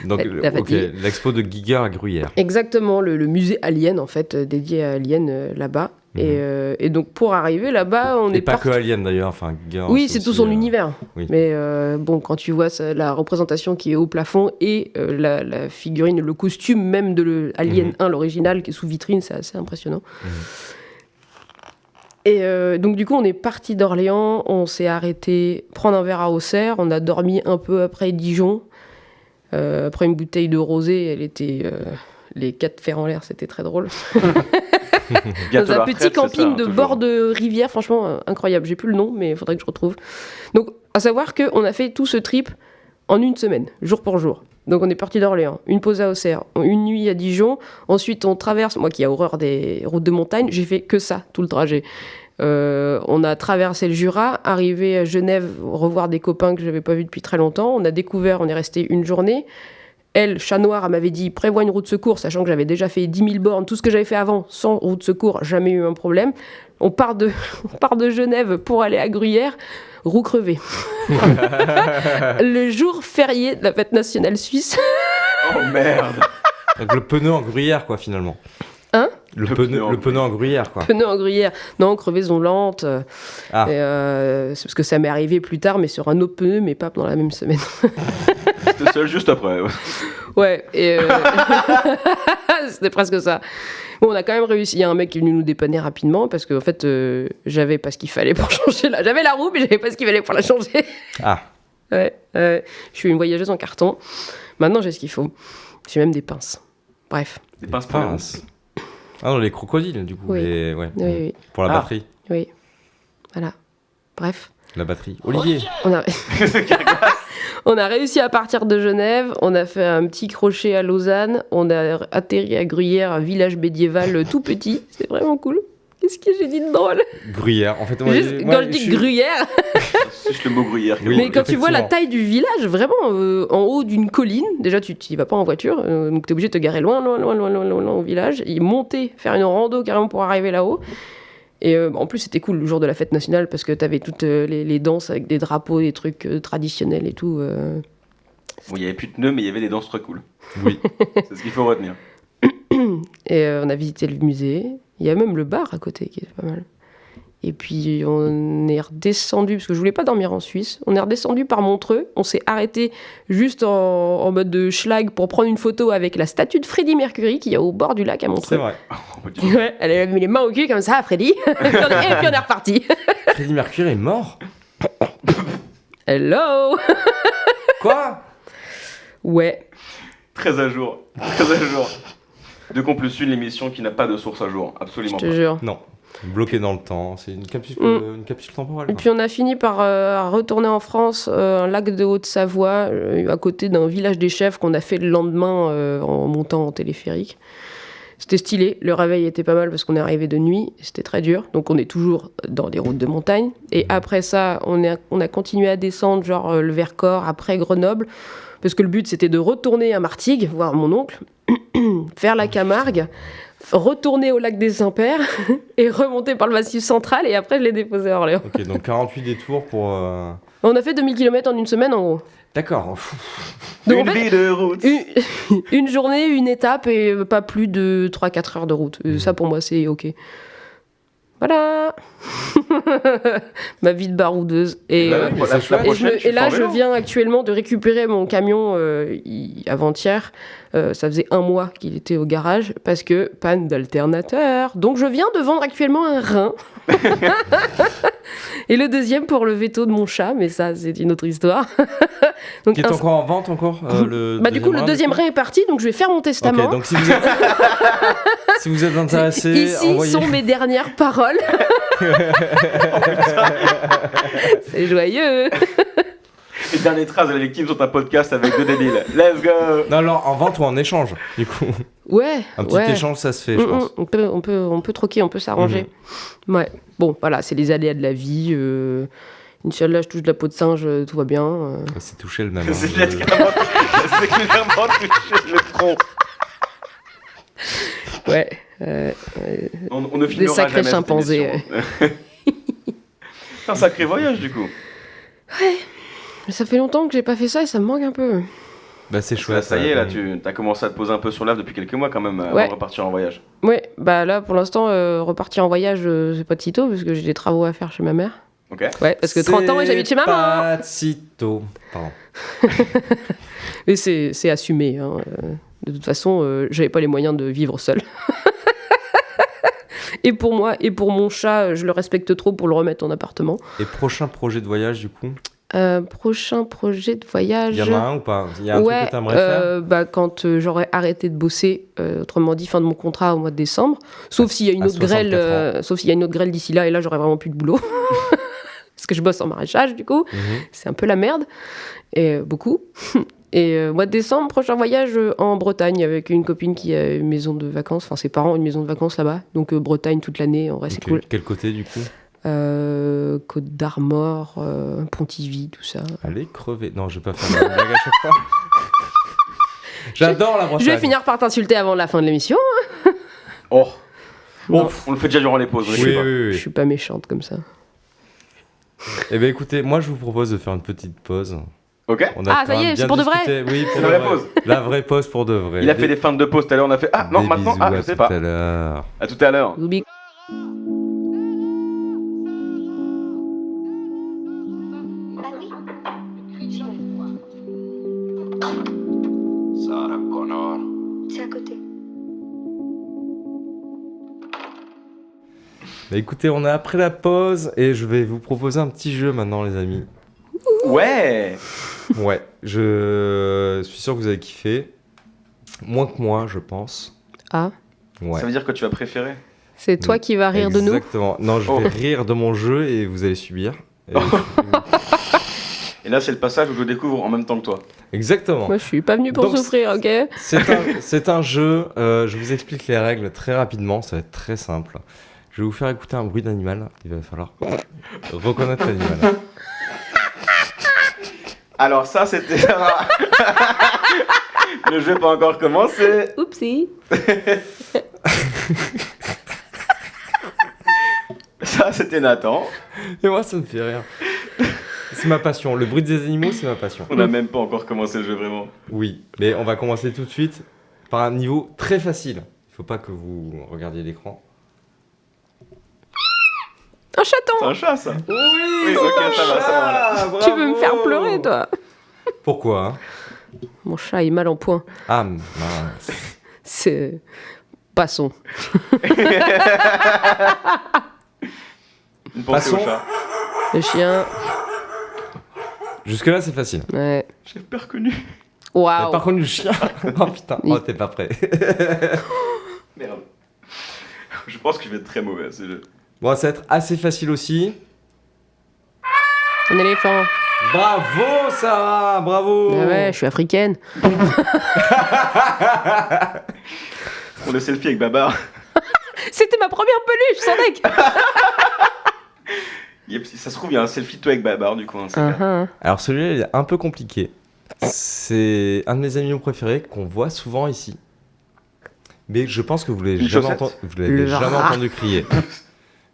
Donc, Ouais, la ok, fatigue. l'expo de Giger à Gruyère. Exactement, le musée Alien, en fait, dédié à Alien là-bas. Et donc pour arriver là-bas, on Et est pas parti. que Alien d'ailleurs, enfin Girls. Oui, c'est tout aussi, son univers. oui. Mais bon, quand tu vois la représentation qui est au plafond et la figurine, le costume même de Alien 1, l'original, qui est sous vitrine, c'est assez impressionnant. Et donc du coup, on est parti d'Orléans, on s'est arrêté prendre un verre à Auxerre, on a dormi un peu après Dijon. Après une bouteille de rosé, elle était les 4 fers en l'air, c'était très drôle. Bientôt Dans un la petit retraite, c'est camping ça, de toujours. bord de rivière, franchement incroyable. J'ai plus le nom, mais il faudrait que je retrouve. Donc, à savoir qu'on a fait tout ce trip en une semaine, jour pour jour. Donc, on est parti d'Orléans, une pause à Auxerre, une nuit à Dijon. Ensuite, on traverse. Moi qui ai horreur des routes de montagne, j'ai fait que ça, tout le trajet. On a traversé le Jura, arrivé à Genève, revoir des copains que j'avais pas vus depuis très longtemps. On a découvert, on est resté une journée. Elle, chat noir, elle m'avait dit prévois une roue de secours, sachant que j'avais déjà fait 10 000 bornes, tout ce que j'avais fait avant, sans roue de secours, jamais eu un problème. On part de Genève pour aller à Gruyère, roue crevée. Le jour férié de la fête nationale suisse. Oh merde. Donc le pneu en gruyère, quoi, finalement. Hein ? Le pneu en gruyère, quoi. Pneu en Gruyère. Non, crevaison lente. Ah. C'est parce que ça m'est arrivé plus tard, mais sur un autre pneu, mais pas pendant la même semaine. C'était seul juste après. Ouais, et c'était presque ça. Bon, on a quand même réussi. Il y a un mec qui est venu nous dépanner rapidement parce qu'en fait, j'avais pas ce qu'il fallait pour changer la. J'avais la roue, mais j'avais pas ce qu'il fallait pour la changer. Ah. Ouais, je suis une voyageuse en carton. Maintenant, j'ai ce qu'il faut. J'ai même des pinces. Bref. Des pinces pour les roues. Pince. Ah non, les crocodiles, du coup. Oui. Ouais. Oui. Pour la Ah. batterie. Oui. Voilà. Bref. La batterie. Olivier. On a réussi à partir de Genève, on a fait un petit crochet à Lausanne, on a atterri à Gruyère, un village médiéval tout petit, c'est vraiment cool. Qu'est-ce que j'ai dit de drôle ? Gruyère. En fait, Quand je dis Gruyère, C'est juste le mot gruyère. Oui. mais quand tu vois la effectivement. taille du village, vraiment en haut d'une colline, déjà tu n'y vas pas en voiture, donc tu es obligé de te garer loin au village, et monter, faire une rando carrément pour arriver là-haut. Et en plus, c'était cool le jour de la fête nationale parce que tu avais toutes les danses avec des drapeaux, des trucs traditionnels et tout. Bon, il n'y avait plus de pneus, mais il y avait des danses très cool. Oui. C'est ce qu'il faut retenir. Et on a visité le musée. Il y a même le bar à côté qui est pas mal. Et puis on est redescendu, parce que je voulais pas dormir en Suisse, on est redescendu par Montreux. On s'est arrêté juste en mode de schlag pour prendre une photo avec la statue de Freddie Mercury qu'il y a au bord du lac à C'est Montreux. vrai. Oh, dis- Ouais, elle a mis les mains au cul comme ça, Freddie. et puis on est reparti. Freddie Mercury est mort. Hello. Quoi? Ouais. Très à jour. Très à jour. De Plus une, l'émission qui n'a pas de source à jour. Je Absolument te pas. jure. Non. Bloqué dans le temps. C'est une capsule temporelle. Et quoi. puis on a fini par retourner en France, un lac de Haute-Savoie, à côté d'un village des chefs qu'on a fait le lendemain en montant en téléphérique. C'était stylé, le réveil était pas mal parce qu'on est arrivé de nuit, c'était très dur, donc on est toujours dans des routes de montagne. Et après ça, on a continué à descendre, genre le Vercors, après Grenoble, parce que le but c'était de retourner à Martigues, voir mon oncle, faire la Camargue, retourner au lac des Saints-Pères et remonter par le Massif central, et après je l'ai déposé à Orléans. Ok, donc 48 détours pour. On a fait 2000 km en une semaine en gros. D'accord. Donc, Une en fait, vie de route. une journée, une étape et pas plus de 3-4 heures de route. Ça pour moi c'est ok. Voilà. Ma vie de baroudeuse. Et, Bah, mais la- c'est la chouette. prochaine, tu et là, fais en je vélo. viens actuellement de récupérer mon camion avant-hier. Ça faisait 1 mois qu'il était au garage parce que panne d'alternateur. Donc, je viens de vendre actuellement un rein. Et le deuxième pour le veto de mon chat, mais ça, c'est une autre histoire. Donc, Qui est encore en vente encore du coup, le deuxième rein est parti, donc je vais faire mon testament. Ok, donc si vous êtes, si vous êtes intéressé, Ici envoyez. sont mes dernières paroles. C'est joyeux. Les dernières traces de la victime sont un podcast avec 2 débiles. Let's go. Non, alors en vente ou en échange, du coup. Ouais. Un petit ouais. échange, ça se fait, je pense. On peut troquer, on peut s'arranger. Ouais. Bon, voilà, c'est les aléas de la vie. Inch'Allah, je touche de la peau de singe, tout va bien. C'est touché le même. C'est hein, clairement touché le front. Ouais. On ne filmera sacrés jamais cette chimpanzés, émission. C'est un sacré voyage du coup. Mais ça fait longtemps que j'ai pas fait ça et ça me manque un peu. Bah c'est chouette. Ça y est, là, tu as commencé à te poser un peu sur l'ave depuis quelques mois quand même, avant Ouais. de repartir en voyage. Ouais, bah là pour l'instant, repartir en voyage, c'est pas de sitôt parce que j'ai des travaux à faire chez ma mère. Ok. Ouais, parce que 30 ans et j'habite chez maman. Pas de sitôt. Pardon. Et c'est assumé. Hein. De toute façon, j'avais pas les moyens de vivre seule. Et pour moi et pour mon chat, je le respecte trop pour le remettre en appartement. Et prochain projet de voyage du coup? Prochain projet de voyage. Il y en a un ou pas? Il y a un truc que t'aimerais faire? Bah, quand j'aurai arrêté de bosser, autrement dit fin de mon contrat au mois de décembre, sauf s'il y a une à autre grêle, 64 ans. sauf s'il y a une autre grêle d'ici là, et là j'aurai vraiment plus de boulot. Parce que je bosse en maraîchage du coup, Mhm. c'est un peu la merde, et beaucoup. Et mois de décembre, prochain voyage en Bretagne avec une copine qui a une maison de vacances, enfin ses parents ont une maison de vacances là-bas, donc Bretagne toute l'année, en vrai c'est Ok. cool. Quel côté du coup? Côte d'Armor, Pontivy, tout ça. Allez, crever. Non, je vais pas faire la blague à chaque fois. J'adore la Bretagne. Je vais finir par t'insulter avant la fin de l'émission. Oh, Non, on le fait déjà durant les pauses. Oui, je sais pas. oui, je oui. suis pas méchante comme ça. Eh bien écoutez, moi je vous propose de faire une petite pause. Ok. On a Ah, quand ça y même est, bien c'est pour de vrai discuté. Oui, pour C'est de la vrai. pause. La vraie pause pour de vrai. Il a fait des fins de pause tout à l'heure, on a fait ah non Des maintenant, bisous ah à je sais tout pas. à l'heure. À tout à l'heure. Zoubi. C'est à côté. Bah écoutez, on est après la pause et je vais vous proposer un petit jeu maintenant les amis. Ouais. Ouais, je suis sûr que vous avez kiffé. Moins que moi, je pense. Ah, Ouais. Ça veut dire que tu vas préférer. c'est toi qui vas rire de nous. Exactement. Non, je Oh. vais rire de mon jeu et vous allez subir. Et Et là c'est le passage où je découvre en même temps que toi. Exactement. Moi, je suis pas venue pour Donc, souffrir, ok? C'est un jeu, je vous explique les règles très rapidement, ça va être très simple. Je vais vous faire écouter un bruit d'animal, il va falloir reconnaître l'animal. Alors ça c'était le jeu n'est pas encore commencé. Oupsie. Ça c'était Nathan. Et moi ça me fait rire. C'est ma passion, le bruit des animaux c'est ma passion. On n'a même pas encore commencé le jeu vraiment. Oui, mais on va commencer tout de suite par un niveau très facile. Il faut pas que vous regardiez l'écran. Un chaton. C'est un chat ça. Oui, ok, ça va. Tu veux me faire pleurer, toi? Pourquoi hein? Mon chat est mal en point. Ah mince. C'est... Passons. Une pensée au Passons. chat. Le chien, Jusque là c'est facile. ouais. J'ai pas reconnu. Mais Waouh. par contre le chien, oh putain, oh t'es pas prêt. Merde. Je pense que je vais être très mauvais à ce jeu. Bon ça va être assez facile aussi. Un éléphant. Bravo Sarah, bravo. Ah ouais, je suis africaine. On le selfie avec Babar. C'était ma première peluche, sans deck. Ça se trouve, il y a un selfie de toi avec Babar du coup. Hein, c'est clair. Uh-huh. Alors celui-là il est un peu compliqué. C'est un de mes animaux préférés qu'on voit souvent ici. Mais je pense que vous l'avez Une jamais, chaussette. vous l'avez Le jamais rat. entendu crier.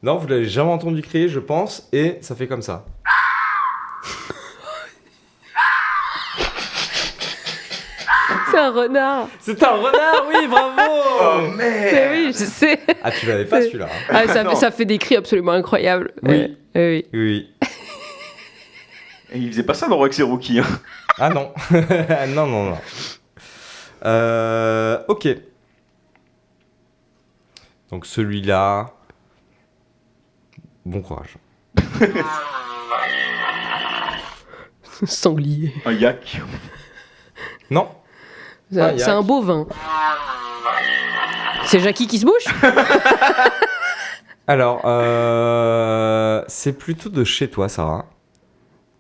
Non, vous l'avez jamais entendu crier, je pense, et ça fait comme ça. C'est un renard. C'est un renard, oui, bravo. Oh Mais merde. oui, je sais. Ah, tu l'avais pas celui-là. Hein. Ah, ça, Non. ça fait des cris absolument incroyables. Oui. Oui. Oui. Et il faisait pas ça dans Rex et Rookie. Hein. Ah non. Non, non, non. Ok. Donc celui-là. Bon courage. Sanglier. Un yak. Non. C'est Ah, un- yak. c'est un bovin. C'est Jackie qui se bouche? Alors, c'est plutôt de chez toi, Sarah.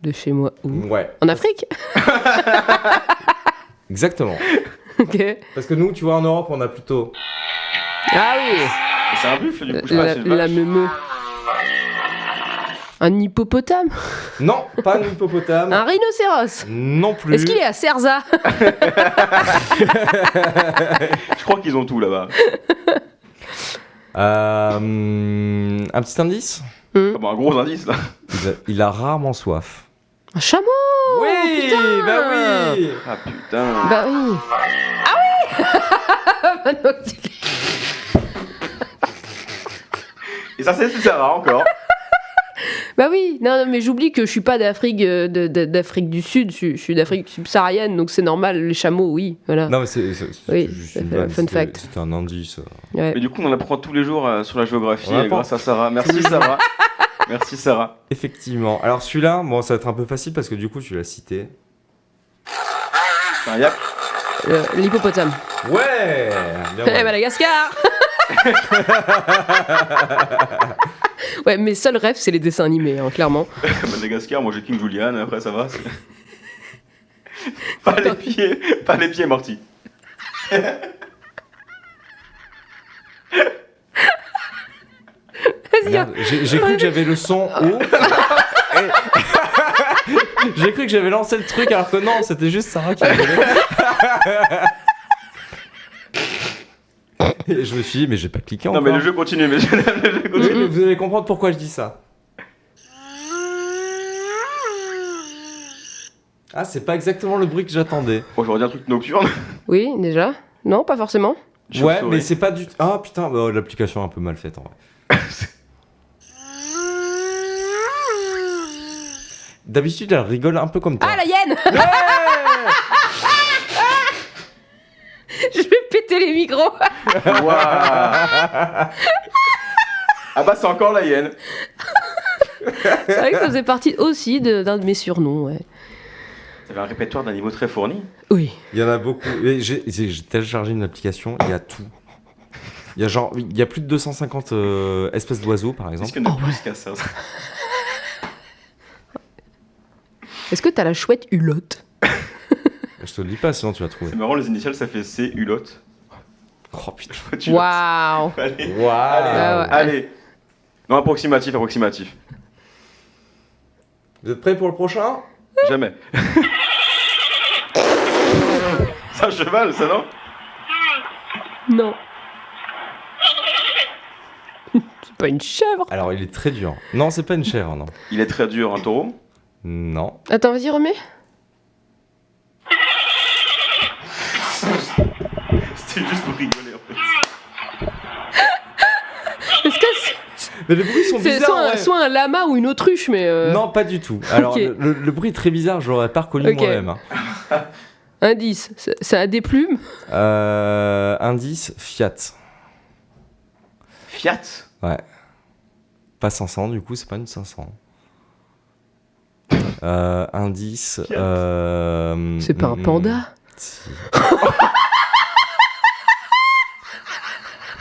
De chez moi. Où? Ouais. En Afrique? Exactement. Ok. Parce que nous, tu vois, en Europe, on a plutôt. Ah oui. C'est un buffle du coup, je sais pas, La, c'est une la vache. meumeux. Un hippopotame? Non, pas un hippopotame. Un rhinocéros? Non plus. Est-ce qu'il est à Cerza? Je crois qu'ils ont tout là-bas. Un petit indice. Ah bon, un gros indice là. Il a rarement soif. Un chameau. Oui, putain. bah oui. Ah putain. Bah oui. Ah oui. Maintenant que tu l'as- Et ça, c'est Sarah encore. Bah oui, non, mais j'oublie que je suis pas d'Afrique d'Afrique du Sud, je suis d'Afrique subsaharienne, donc c'est normal, les chameaux, oui, voilà. Non, mais c'est Oui, juste ça une fait vanne, fun c'était- fact. C'était un indice. Ouais. Mais du coup, on en apprend tous les jours sur la géographie On apprend. grâce à Sarah. Merci Sarah. Merci Sarah. Effectivement. Alors celui-là, bon, ça va être un peu facile parce que du coup, tu l'as cité. C'est un yak. L'hippopotame. Ouais. Bien Eh, ouais. Madagascar. Ouais, mes seuls rêves, c'est les dessins animés, hein, clairement. Madagascar, moi j'ai King Julian, après ça va. Pas les pieds, Morty. Vas-y, Merde, j'ai cru que j'avais le son haut. Et- J'ai cru que j'avais lancé le truc alors que non, c'était juste Sarah qui rigolait. Et je me suis dit, mais j'ai pas cliqué Non encore. mais le jeu continue, mais le jeu Oui, continue. mais vous allez comprendre pourquoi je dis ça. Ah, c'est pas exactement le bruit que j'attendais. Bon, j'aurais dit un truc nocturne. Oui, déjà. Non, pas forcément. Ouais, Chauve-souris. mais c'est pas du... Ah putain, bah, l'application est un peu mal faite en vrai. D'habitude, elle rigole un peu comme toi. Ah, la hyène. Ouais. Je vais péter les micros. Waouh. Ah bah c'est encore la hyène. C'est vrai que ça faisait partie aussi d'un de mes surnoms, ouais. T'avais un répertoire d'animaux très fourni. Oui. Il y en a beaucoup. Mais j'ai téléchargé une application, il y a tout. Il y a plus de 250 espèces d'oiseaux par Qu'est-ce exemple. qu'il y en a Oh, plus ouais. qu'à ça? Est-ce que t'as la chouette hulotte? Je te le dis pas, sinon tu vas trouver. C'est marrant, les initiales ça fait C, hulotte. Oh putain. Waouh. Allez. Waouh. Ah ouais. Allez. Non, approximatif. Vous êtes prêts pour le prochain? Jamais. C'est un cheval, ça non? Non. C'est pas une chèvre. Alors il est très dur. Non, c'est pas une chèvre, non. Il est très dur, un taureau. Non. Attends, vas-y, remets. C'était juste pour rigoler en fait. Est-ce que Mais les bruits sont c'est bizarres. soit, ouais. soit un lama ou une autruche, mais. Non, pas du tout. Alors Ok. le bruit est très bizarre, je l'aurais pas reconnu Ok. moi-même. Hein. Indice, ça a des plumes. Indice, Fiat. Fiat. Ouais. Pas 500, du coup, c'est pas une 500. Indice. Fiat. C'est pas un panda. Si.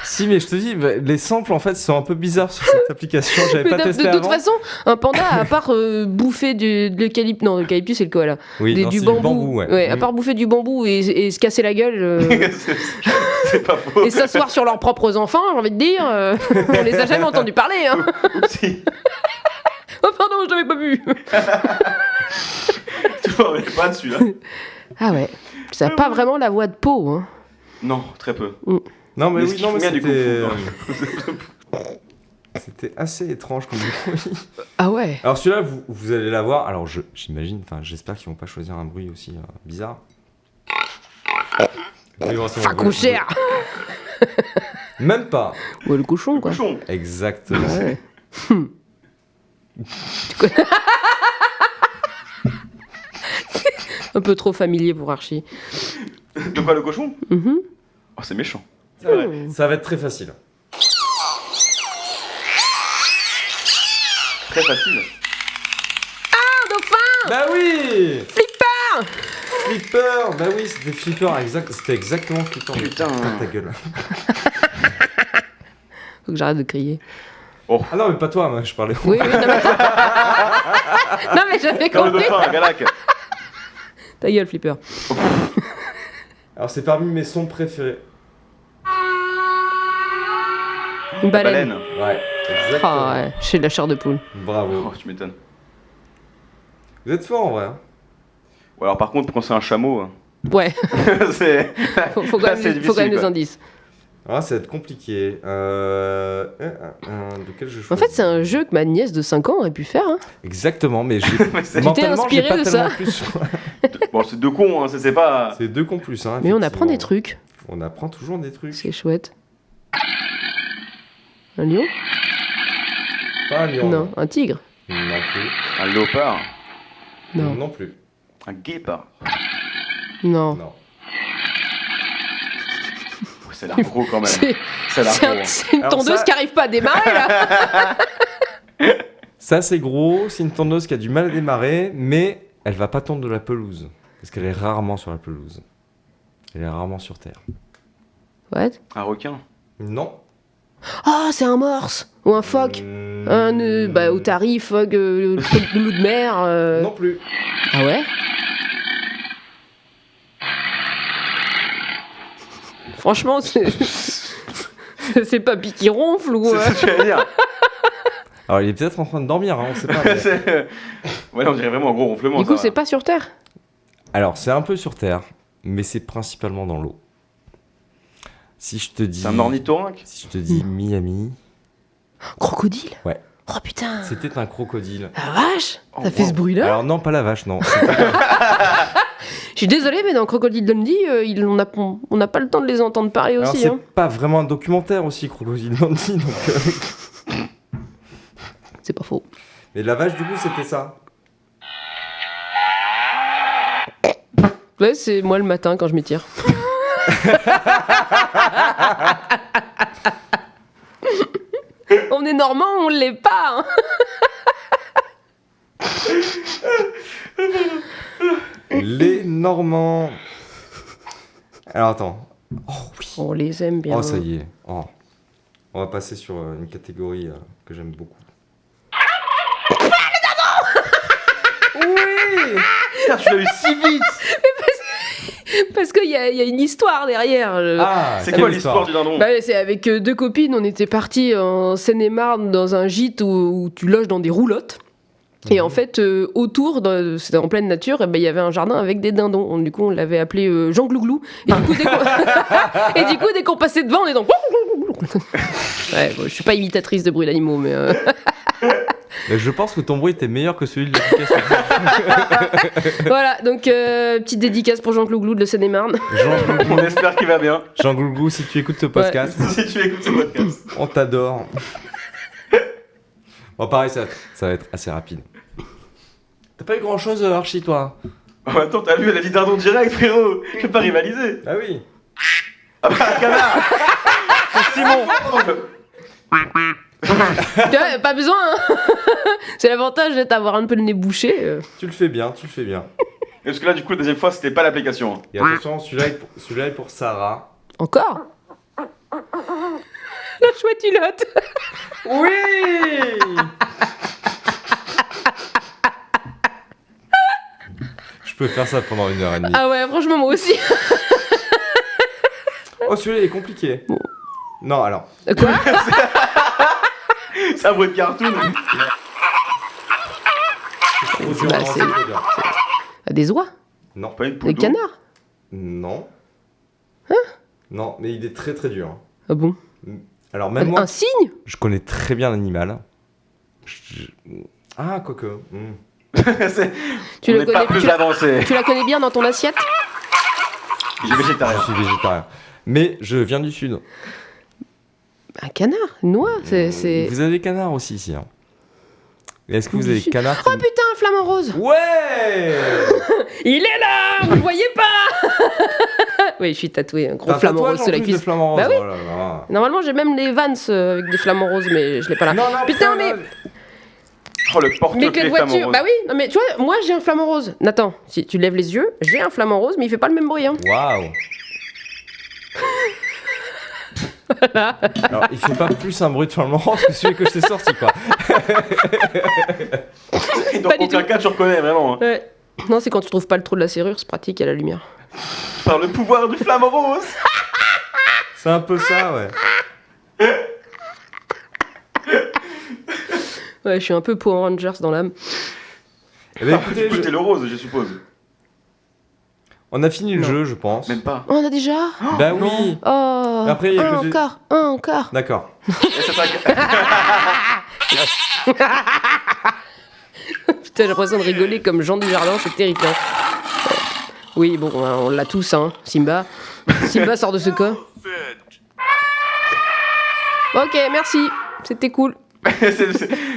Si, mais je te dis, bah, les samples en fait sont un peu bizarres sur cette application. J'avais Mais pas de testé toute avant. façon, un panda, à part bouffer de l'eucalyptus, non, l'eucalyptus c'est le koala. Oui, non, Du c'est bambou. ouais. À part bouffer du bambou et se casser la gueule C'est pas faux. et s'asseoir sur leurs propres enfants, j'ai envie de dire, on les a jamais entendu parler. Hein. Oupsie. Oh pardon, je l'avais pas vu. Tu m'en remets pas dessus là. Ah ouais, ça a pas vraiment la voix de peau. Hein. Non, très peu. Non, mais Mais ce oui, qui non, mais fout bien du c'était. C'était assez étrange comme bruit. Ah ouais. Alors celui-là, vous allez l'avoir. Alors j'imagine, enfin j'espère qu'ils vont pas choisir un bruit aussi bizarre. Oui, bon, c'est bon, Enfin, cher. Même pas. Ouais, le cochon quoi. Cochon. Exactement. Ouais. Un peu trop familier pour Archie. De quoi le cochon? Mhm. Oh, c'est méchant. Ça va être très facile. Très facile. Un dauphin. Bah oui. Flipper. Flipper. Bah oui, c'était Flipper. C'était exactement Flipper. Putain. Ta gueule. Faut que j'arrête de crier. Ah non, mais pas toi, moi, je parlais. Oui, oui, non mais... non mais j'avais Comme le compris. dauphin, Galac. Ta gueule, Flipper. Alors c'est parmi mes sons préférés. Une baleine. Baleine. Ouais. Exactement. Ah ouais, j'ai de la chair de poule. Bravo. Oh, tu m'étonnes. Vous êtes fort en vrai. Hein. Ouais, alors par contre, quand c'est un chameau, Ouais, c'est. faut quand Là, même, c'est faut quand même difficile, des quoi. indices. Ah, ça va être compliqué. Lequel je choisis? En fait, c'est un jeu que ma nièce de 5 ans aurait pu faire. Hein. Exactement, mais j'ai c'est- mentalement, j'ai inspiré pas de tellement ça. plus. Bon, c'est deux cons, hein, c'est pas. C'est 2 cons plus. Hein, Mais on apprend des effectivement. trucs. On apprend toujours des trucs. C'est chouette. Un lion? Pas un lion. Non. Un tigre? Non plus. Un léopard, Non. Non plus. un guépard. Non. Non. Oh, ça a l'air gros quand même. C'est Ça a l'air c'est gros. hein. c'est une Alors tondeuse ça- qui arrive pas à démarrer là. Ça, c'est gros. C'est une tondeuse qui a du mal à démarrer, mais elle va pas tondre de la pelouse. Parce qu'elle est rarement sur la pelouse. Elle est rarement sur terre. What? Un requin. Non. Ah, c'est un morse ou un phoque. Un otarie, phoque, le truc de loup de mer. Non plus. Ah ouais? Franchement, c'est papy qui ronfle ou. C'est ce que j'allais dire. Alors, il est peut-être en train de dormir, hein, on sait pas. mais- Ouais, on dirait vraiment un gros ronflement. Du coup, ça. c'est pas sur Terre. Alors, c'est un peu sur terre, mais c'est principalement dans l'eau. Si je te dis. C'est un ornithorynque. Si je te dis Miami, Crocodile? Ouais. Oh putain! c'était un crocodile. La vache! Oh, Ça fait ce wow. bruit-là? Alors, non, pas la vache, non. Je suis désolée, mais dans Crocodile Dundee, on n'a pas le temps de les entendre parler Alors, aussi. c'est Hein. pas vraiment un documentaire aussi, Crocodile Dundee, donc. C'est pas faux. Mais la vache, du coup, c'était ça. Ouais, c'est moi le matin quand je m'étire. On est normand, on l'est pas. Hein. Les Normands. Alors, attends. Oh, oui. On les aime bien. Oh, ça y est. Oh. On va passer sur une catégorie que j'aime beaucoup. Oui. Putain, tu l'as eu si vite. Parce qu'il y a une histoire derrière. Ah, C'est quelle quoi l'histoire du dindon? Bah, c'est avec deux copines, on était partis en Seine-et-Marne dans un gîte où tu loges dans des roulottes. Et en fait, autour, c'était en pleine nature, et ben, il y avait un jardin avec des dindons. Du coup, on l'avait appelé Jean Glouglou. Et du coup, dès qu'on passait devant, on est dans... Ouais, bon, je suis pas imitatrice de bruit d'animaux, mais... Mais je pense que ton bruit était meilleur que celui de l'application. Voilà, donc petite dédicace pour Jean Glouglou de Seine-et-Marne. On espère qu'il va bien. Jean Glouglou, si tu écoutes ce podcast, Si tu écoutes ce podcast. on t'adore. Bon, pareil, ça va être assez rapide. T'as pas eu grand chose, Archie, toi? En même temps, t'as vu, elle a dit dindon direct, frérot. Je vais pas rivaliser. Ah oui. Ah bah, un canard. C'est Simon. Tu vois, pas besoin, hein. C'est l'avantage d'avoir un peu le nez bouché. Tu le fais bien, tu le fais bien. Parce que là, du coup, la deuxième fois, c'était pas l'application. hein. Et attention, celui-là est pour Sarah. Encore. La chouette hulotte. Oui. Je peux faire ça pendant 1h30. Ah ouais, franchement, moi aussi. Oh, celui-là il est compliqué. Non, alors. Quoi? C'est un bruit de cartoon. Trop dur, Bah, non, c'est- c'est trop dur. Des oies? Non. Pas une poule. Des canards? Non. Non, mais il est très très dur. Ah bon? Alors même moi, Un cygne? je connais très bien l'animal. Ah, quoique. Tu On le n'est pas connais plus tu, avancé. tu la connais bien dans ton assiette? Il est végétarien. Je suis végétarien. Mais je viens du sud. Un canard? Une oie? C'est... Vous avez des canards aussi ici. Hein. Et est-ce que vous Du avez des sud. canards Oh putain, un flamant rose! Ouais. Il est là! Vous le voyez pas? Oui, je suis tatoué, un gros T'as un flamant tatouage rose en sur la plus de cuisse. flamant rose. Bah oui. Oh là là. Normalement, j'ai même les Vans avec des flamants roses, mais je l'ai pas là. Non, non, Putain, mais... Oh, le Mais porte-clés quelle flamand voiture? rose. Bah oui, non mais tu vois, moi j'ai un flamant rose. Nathan, si tu lèves les yeux, j'ai un flamant rose, mais il fait pas le même bruit. Hein. Waouh. Alors, il fait pas plus un bruit de flamant rose que celui que je t'ai sorti, quoi. Dans Pas du aucun tout. cas, tu reconnais vraiment. hein. Ouais. Non, c'est quand tu trouves pas le trou de la serrure, c'est pratique, il y a la lumière. Par le pouvoir du flamant rose. C'est un peu ça, ouais. Ouais, je suis un peu Power Rangers dans l'âme. Eh ben, écoutez, Du coup, t'es le rose, je suppose. on a fini le Non. jeu, je pense. Même pas. Oh, on a déjà? Bah oui. Oh. Après, il y a que du- encore. D'accord. Et c'est ça que- Putain, j'ai l'impression de rigoler comme Jean Dujardin, c'est terrifiant. Oui, bon, on l'a tous, hein. Simba. Simba sort de ce corps. Ok, merci. C'était cool.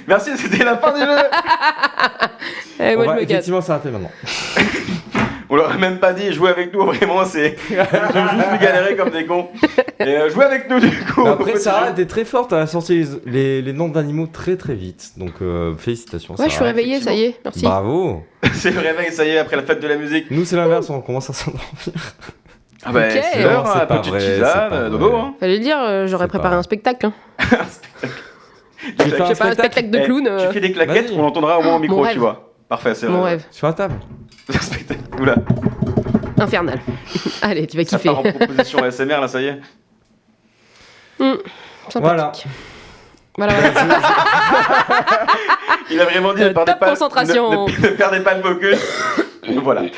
Merci, c'était la fin du jeu. Eh, moi, On va je me casse. effectivement s'arrêter maintenant. On leur a même pas dit jouer avec nous, vraiment, c'est. Ils ont juste pu galérer comme des cons. Et jouez avec nous, du coup. Mais après, Petit Sarah, jeu. t'es très forte, elle a sorti les noms d'animaux très très vite. Donc, félicitations. Ouais, je suis Sarah. réveillée, ça y est, merci. Bravo. C'est le réveil, ça y est, après la fête de la musique. Nous, c'est l'inverse, on commence à s'endormir. Ah bah, Ok. c'est l'heure, Non, c'est hein, pas petite vrai, c'est tisane, pas dodo, vrai. hein. Fallait le dire, j'aurais C'est préparé pas- un spectacle. Hein. Tu fais Je sais pas, un spectacle de Eh, clown. Tu fais des claquettes, Vas-y. on l'entendra au moins au micro, Mon tu rêve. vois. Parfait, c'est Mon vrai. rêve. Sur la table. Un spectacle. Oula, Infernal. Allez, tu vas ça kiffer. part en proposition ASMR, là, ça y est. Sympathique. Voilà. Il a vraiment dit, ne Top perdez pas, concentration. ne perdez pas le focus. Voilà. Moi,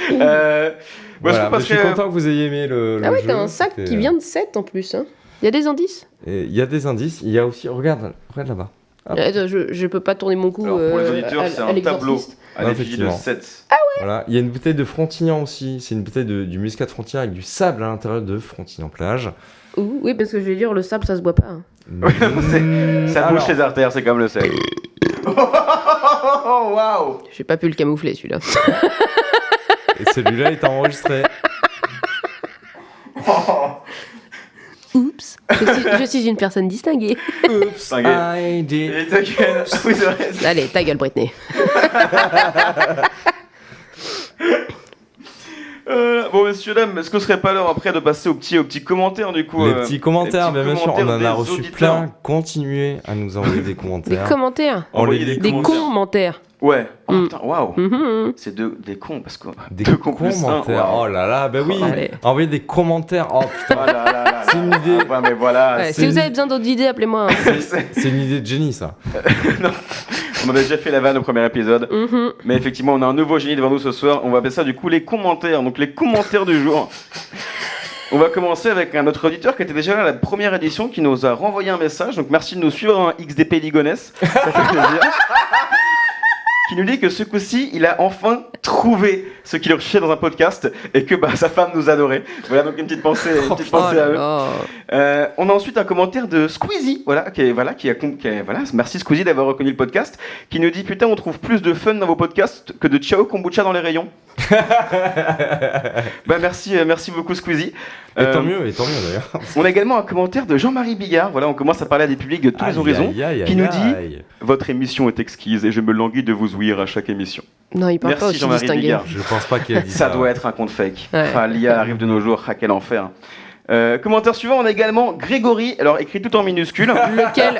Voilà, je bah, je suis passerai. content que vous ayez aimé le Ah ouais, jeu. t'as un sac C'était, qui vient de 7 en plus. Hein. Il y a des indices. Il y a des indices, il y a aussi... Regarde là-bas. Ah. Je peux pas tourner mon cou Alors, pour les auditeurs, à c'est un tableau l'exorciste. à l'effigie de Effectivement. 7. Voilà, il y a une bouteille de Frontignan aussi. C'est une bouteille du muscat de Frontignan avec du sable à l'intérieur de Frontignan plage. Ouh, oui, parce que je vais dire, le sable, ça se boit pas. Hein. Ça bouge Alors, les artères, c'est comme le sel. Oh, waouh! J'ai pas pu le camoufler, celui-là. Et celui-là est enregistré. Oups. Je suis une personne distinguée. Oops, T'inquiète. I did. Et t'inquiète. Oui, c'est vrai. Allez, ta gueule, Britney. Bon, messieurs, dames, est-ce que ce serait pas l'heure après de passer aux petits commentaires du coup Les petits commentaires, les petits bien sûr, on en commentaires a des reçu auditeurs. plein. Continuez à nous envoyer des Des commentaires. commentaires. Envoyez des Des commentaires. commentaires. Ouais. Oh, Mm. putain, waouh. Mhm. C'est des cons parce que. Des deux cons plus un, commentaires. waouh. Oh là là, bah oui. Allez. Envoyez des commentaires. Oh putain, Ah là là là C'est là une là. idée. Ah, ouais, mais voilà. Ouais, c'est si vous une- avez besoin d'autres idées, appelez-moi. Hein. c'est une idée de génie ça. On avait déjà fait la vanne au premier épisode. Mhm. Mais effectivement, on a un nouveau génie devant nous ce soir. On va appeler ça du coup les commentaires. Donc les commentaires du jour. On va commencer avec un autre auditeur qui était déjà là à la première édition qui nous a renvoyé un message. Donc merci de nous suivre en XDP Ligonesse. Ça fait plaisir. Qui nous dit que ce coup-ci, il a enfin trouvé ce qu'il recherchait dans un podcast et que sa femme nous adorait. Voilà, donc une petite pensée, Oh à là eux. là. On a ensuite un commentaire de Squeezie, voilà, merci Squeezie d'avoir reconnu le podcast, qui nous dit putain on trouve plus de fun dans vos podcasts que de ciao kombucha dans les rayons. Merci beaucoup Squeezie. Et tant mieux d'ailleurs. On a également un commentaire de Jean-Marie Bigard, voilà, on commence à parler à des publics de tous les horizons, qui nous dit votre émission est exquise et je me languis de vous ouïr à chaque émission. Non, il parle Merci pas aussi Jean-Marie distingué. Bigard. Je pense pas qu'il a dit ça. Ça doit être un compte fake. Ouais. Ah, l'IA arrive de nos jours, ah, quel enfer. Commentaire suivant, on a également Grégory, alors écrit tout en minuscule. Lequel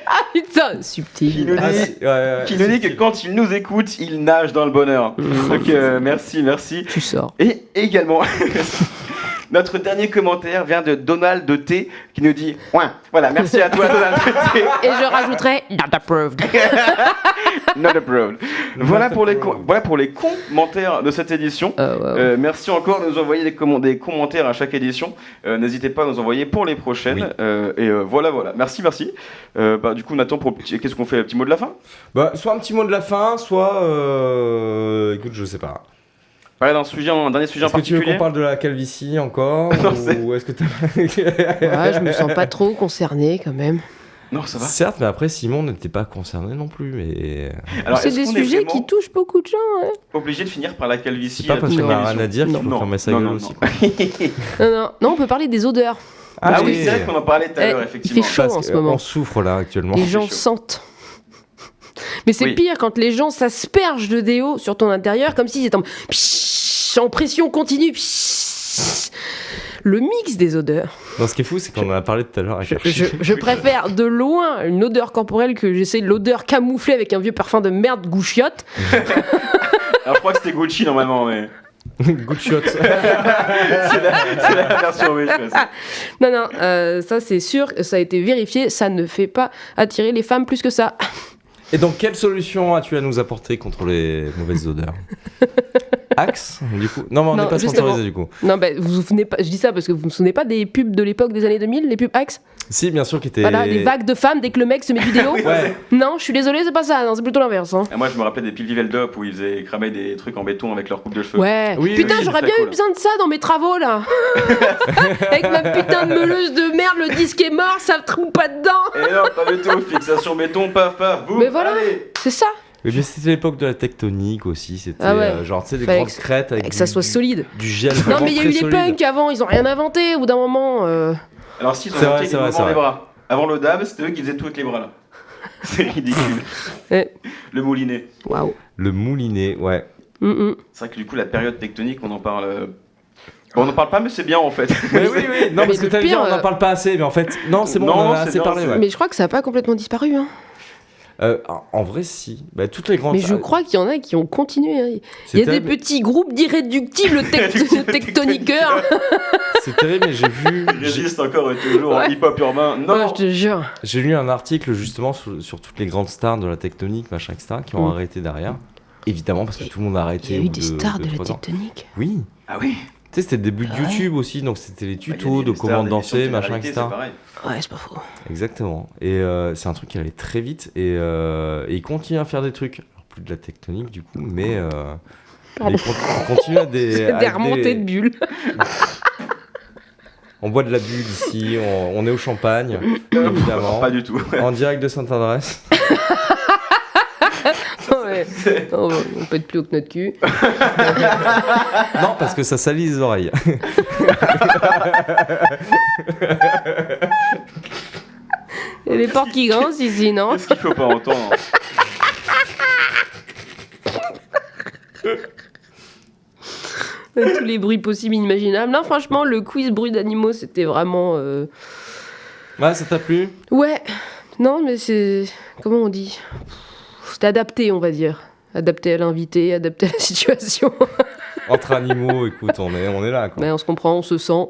Ah putain, Qui nous subtil. dit- qui nous dit que quand il nous écoute, il nage dans le bonheur. Donc merci. Tu sors. Et également, notre dernier commentaire vient de Donald de T qui nous dit ouais. Voilà, merci à toi Donald de T. Et je rajouterai not approved. Not approved. Voilà pour les commentaires de cette édition. Ouais. Merci encore de nous envoyer des commentaires à chaque édition. N'hésitez pas à nous envoyer pour les prochaines. Oui. Voilà. Merci. Du coup, Nathan, qu'est-ce qu'on fait? Un petit mot de la fin? Bah, soit un petit mot de la fin, soit. Écoute, je sais pas. Parler d'un dernier sujet en Est-ce que tu veux particulier? qu'on parle de la calvitie encore Non, c'est- ou est-ce que t'as... Ouais, je me sens pas trop concernée quand même. Non, ça va. Certes, mais après Simon n'était pas concerné non plus. Mais Alors, C'est est-ce des qu'on est sujets vraiment qui touchent beaucoup de gens. Hein. obligé de finir par la calvitie? c'est pas parce toute qu'on a l'émission rien à dire qu'il faut Non. fermer sa Non, gueule non, aussi. non. Quoi. Non, on peut parler des odeurs. Ah oui, oui. c'est vrai qu'on en parlait tout à l'heure, Il effectivement. fait chaud Parce en ce que moment. on souffre là actuellement. Les c'est gens chaud. sentent. Mais c'est Oui. pire quand les gens s'aspergent de déo sur ton intérieur comme s'ils étaient en pression continue. Le mix des odeurs. Non, ce qui est fou, c'est qu'on en a parlé tout à l'heure avec Archie. Je préfère de loin une odeur corporelle que j'essaie de l'odeur camouflée avec un vieux parfum de merde gouchiotte. Alors, je crois que c'était Gucci normalement, mais Good shot. c'est la version oui, je pense. Non, ça c'est sûr, ça a été vérifié, ça ne fait pas attirer les femmes plus que ça. Et donc, quelle solution as-tu à nous apporter contre les mauvaises odeurs? Axe, du coup. Non, mais on Non, n'est pas justement. sponsorisé, du coup. Non, bah, vous vous souvenez pas, je dis ça parce que vous vous souvenez pas des pubs de l'époque des années 2000, les pubs Axe? Si, bien sûr, qui était. Voilà, des vagues de femmes dès que le mec se met du déo. Oui, Ouais. Non, je suis désolée, c'est pas ça, non, c'est plutôt l'inverse. Hein. Et moi, je me rappelais des piles Viveldop où ils faisaient cramer des trucs en béton avec leur coupe de cheveux. Ouais, Oui, putain, oui, j'aurais c'est bien cool. eu besoin de ça dans mes travaux là. Avec ma putain de meuleuse de merde, le disque est mort, ça trompe pas dedans. Et non, pas du tout, fixation béton, paf, paf, boum. Mais voilà. Allez. C'est ça, Oui, mais c'était l'époque de la tectonique aussi. C'était Ah ouais. genre, tu sais, des Fallait grandes que- crêtes avec que ça soit solide. du gel. Non, vraiment mais il y a très eu les solide. punks avant, ils ont rien inventé au bout d'un moment. Alors, si, ils ont C'est vrai, inventé c'est les vrai, mouvements c'est des vrai. bras. Avant le dab, c'était eux qui faisaient tout avec les bras là. C'est ridicule. Ouais. Le moulinet. Waouh. Le moulinet, ouais. C'est vrai que du coup, la période tectonique, on en parle. Bon, on n'en parle pas, mais c'est bien en fait. Mais oui, oui, non, Mais parce que le t'as dit, pire, on n'en parle pas assez, mais en fait, non, c'est bon, Non, on en a c'est assez bien, parlé, c'est- ouais. Mais je crois que ça a pas complètement disparu. Hein. En vrai, si. Bah, toutes les grandes. Mais je crois qu'il y en a qui ont continué. Hein. C'est Il y a des terrible, petits groupes d'irréductibles tectoniqueurs. C'est terrible, mais j'ai vu. Ils résistent encore et toujours en Ouais. hip-hop urbain. Non. Ouais, je te jure. J'ai lu un article justement sur toutes les grandes stars de la tectonique, machin, etc., qui ont Mm. arrêté derrière. Évidemment, parce que tout le monde a arrêté. Il y a au eu bout des de- stars de de la 3 ans. tectonique. Oui. Ah oui. Tu sais, c'était le début de Ah ouais. YouTube aussi, donc c'était les Bah, il y a tutos des de stars comment d'émissions danser, de machin, télé-réalité, etc. c'est pareil. Ouais, c'est pas faux. Exactement. Et c'est un truc qui allait très vite et il continue à faire des trucs. Alors, plus de la tectonique du coup, mais Pardon. il continue à des. C'est à des remontées de bulles. On boit de la bulle ici, on est au champagne, évidemment. Pas du tout. En direct de Sainte-Adresse. Ouais. On peut être plus haut que notre cul. Non, parce que ça salit les oreilles. Il y a des portes qui grincent ici, non? Qu'est-ce qu'il faut pas entendre? Tous les bruits possibles, inimaginables. Non, franchement, le quiz bruit d'animaux, c'était vraiment. Ouais, ça t'a plu? Ouais. Non, mais c'est. Comment on dit? C'était adapté, on va dire. Adapté à l'invité, adapté à la situation. Entre animaux, écoute, on est là, quoi. Mais on se comprend, on se sent.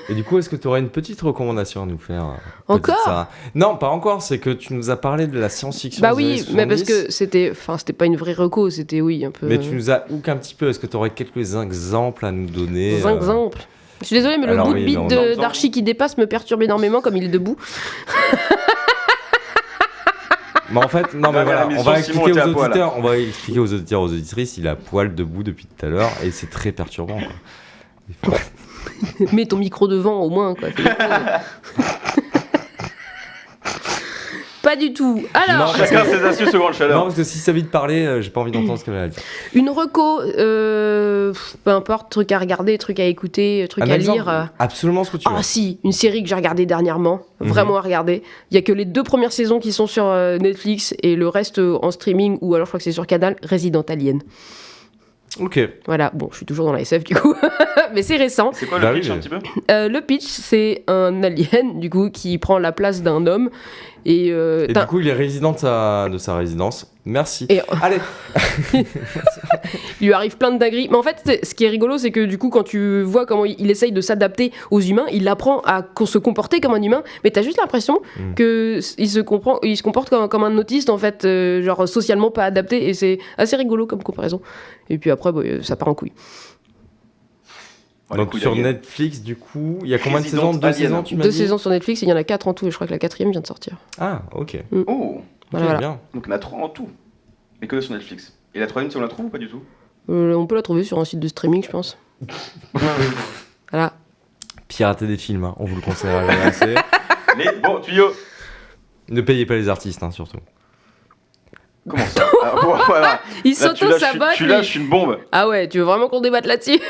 Et du coup, est-ce que tu aurais une petite recommandation à nous faire Encore petite Sarah? Non, pas encore, c'est que tu nous as parlé de la science-fiction. Bah des oui, années mais parce 70, que c'était. Enfin, c'était pas une vraie reco, c'était oui, un peu. Mais tu nous as hook un petit peu, est-ce que tu aurais quelques exemples à nous donner Des exemples. Je suis désolée, mais le Alors bout de oui, bite mais on entend. d'Archie qui dépasse me perturbe énormément comme il est debout. Mais en fait, non, mais Dernière voilà, on émission, va Simon expliquer était à aux poil. auditeurs, aux auditrices, il a poil debout depuis tout à l'heure et c'est très perturbant, quoi. Mets ton micro devant au moins, quoi. Pas du tout. Alors, Non, Chacun ses astuces au grande Non, chaleur. parce que si ça vite parler, j'ai pas envie d'entendre ce qu'elle a dit. une reco, peu importe, truc à regarder, truc à écouter, truc Un à exemple, lire. absolument ce que tu veux. Ah si, une série que j'ai regardée dernièrement, Mhm. vraiment à regarder. Il y a que les 2 premières saisons qui sont sur Netflix et le reste en streaming ou alors je crois que c'est sur Canal, Resident Alien. Ok. Voilà, bon, je suis toujours dans la SF du coup, mais c'est récent. C'est quoi Bah le oui, pitch un mais- petit peu? Le pitch, c'est un alien du coup qui prend la place d'un homme et, Et du coup, il est résident de sa résidence. Merci. et Allez. il lui arrive plein de dingueries. Mais en fait, ce qui est rigolo, c'est que du coup, quand tu vois comment il essaye de s'adapter aux humains, il apprend à se comporter comme un humain, mais t'as juste l'impression Mm. que il se comporte comme un autiste, en fait, genre socialement pas adapté, et c'est assez rigolo comme comparaison. Et puis après, bah, ça part en couille. Ouais, Donc les couilles sur d'alien. Netflix, du coup, il y a combien de Resident saisons? 2 Alien. saisons, tu m'as 2 dit saisons sur Netflix, et il y en a 4 en tout, et je crois que la 4e vient de sortir. Ah, ok. Oh, Ok, Voilà, voilà. bien. donc on a 3 en tout. Mais que sur Netflix. Et la troisième, si on la trouve ou pas du tout? On peut la trouver sur un site de streaming, je pense. Voilà. Pirater des films, hein, on vous le conseillerait jamais assez. Les bons tuyaux. Ne payez pas les artistes, hein, surtout. Comment ça? Ah, bon, voilà. Il Là, s'auto-sabote. tu lui. lâches une bombe. Ah ouais, tu veux vraiment qu'on débatte là-dessus?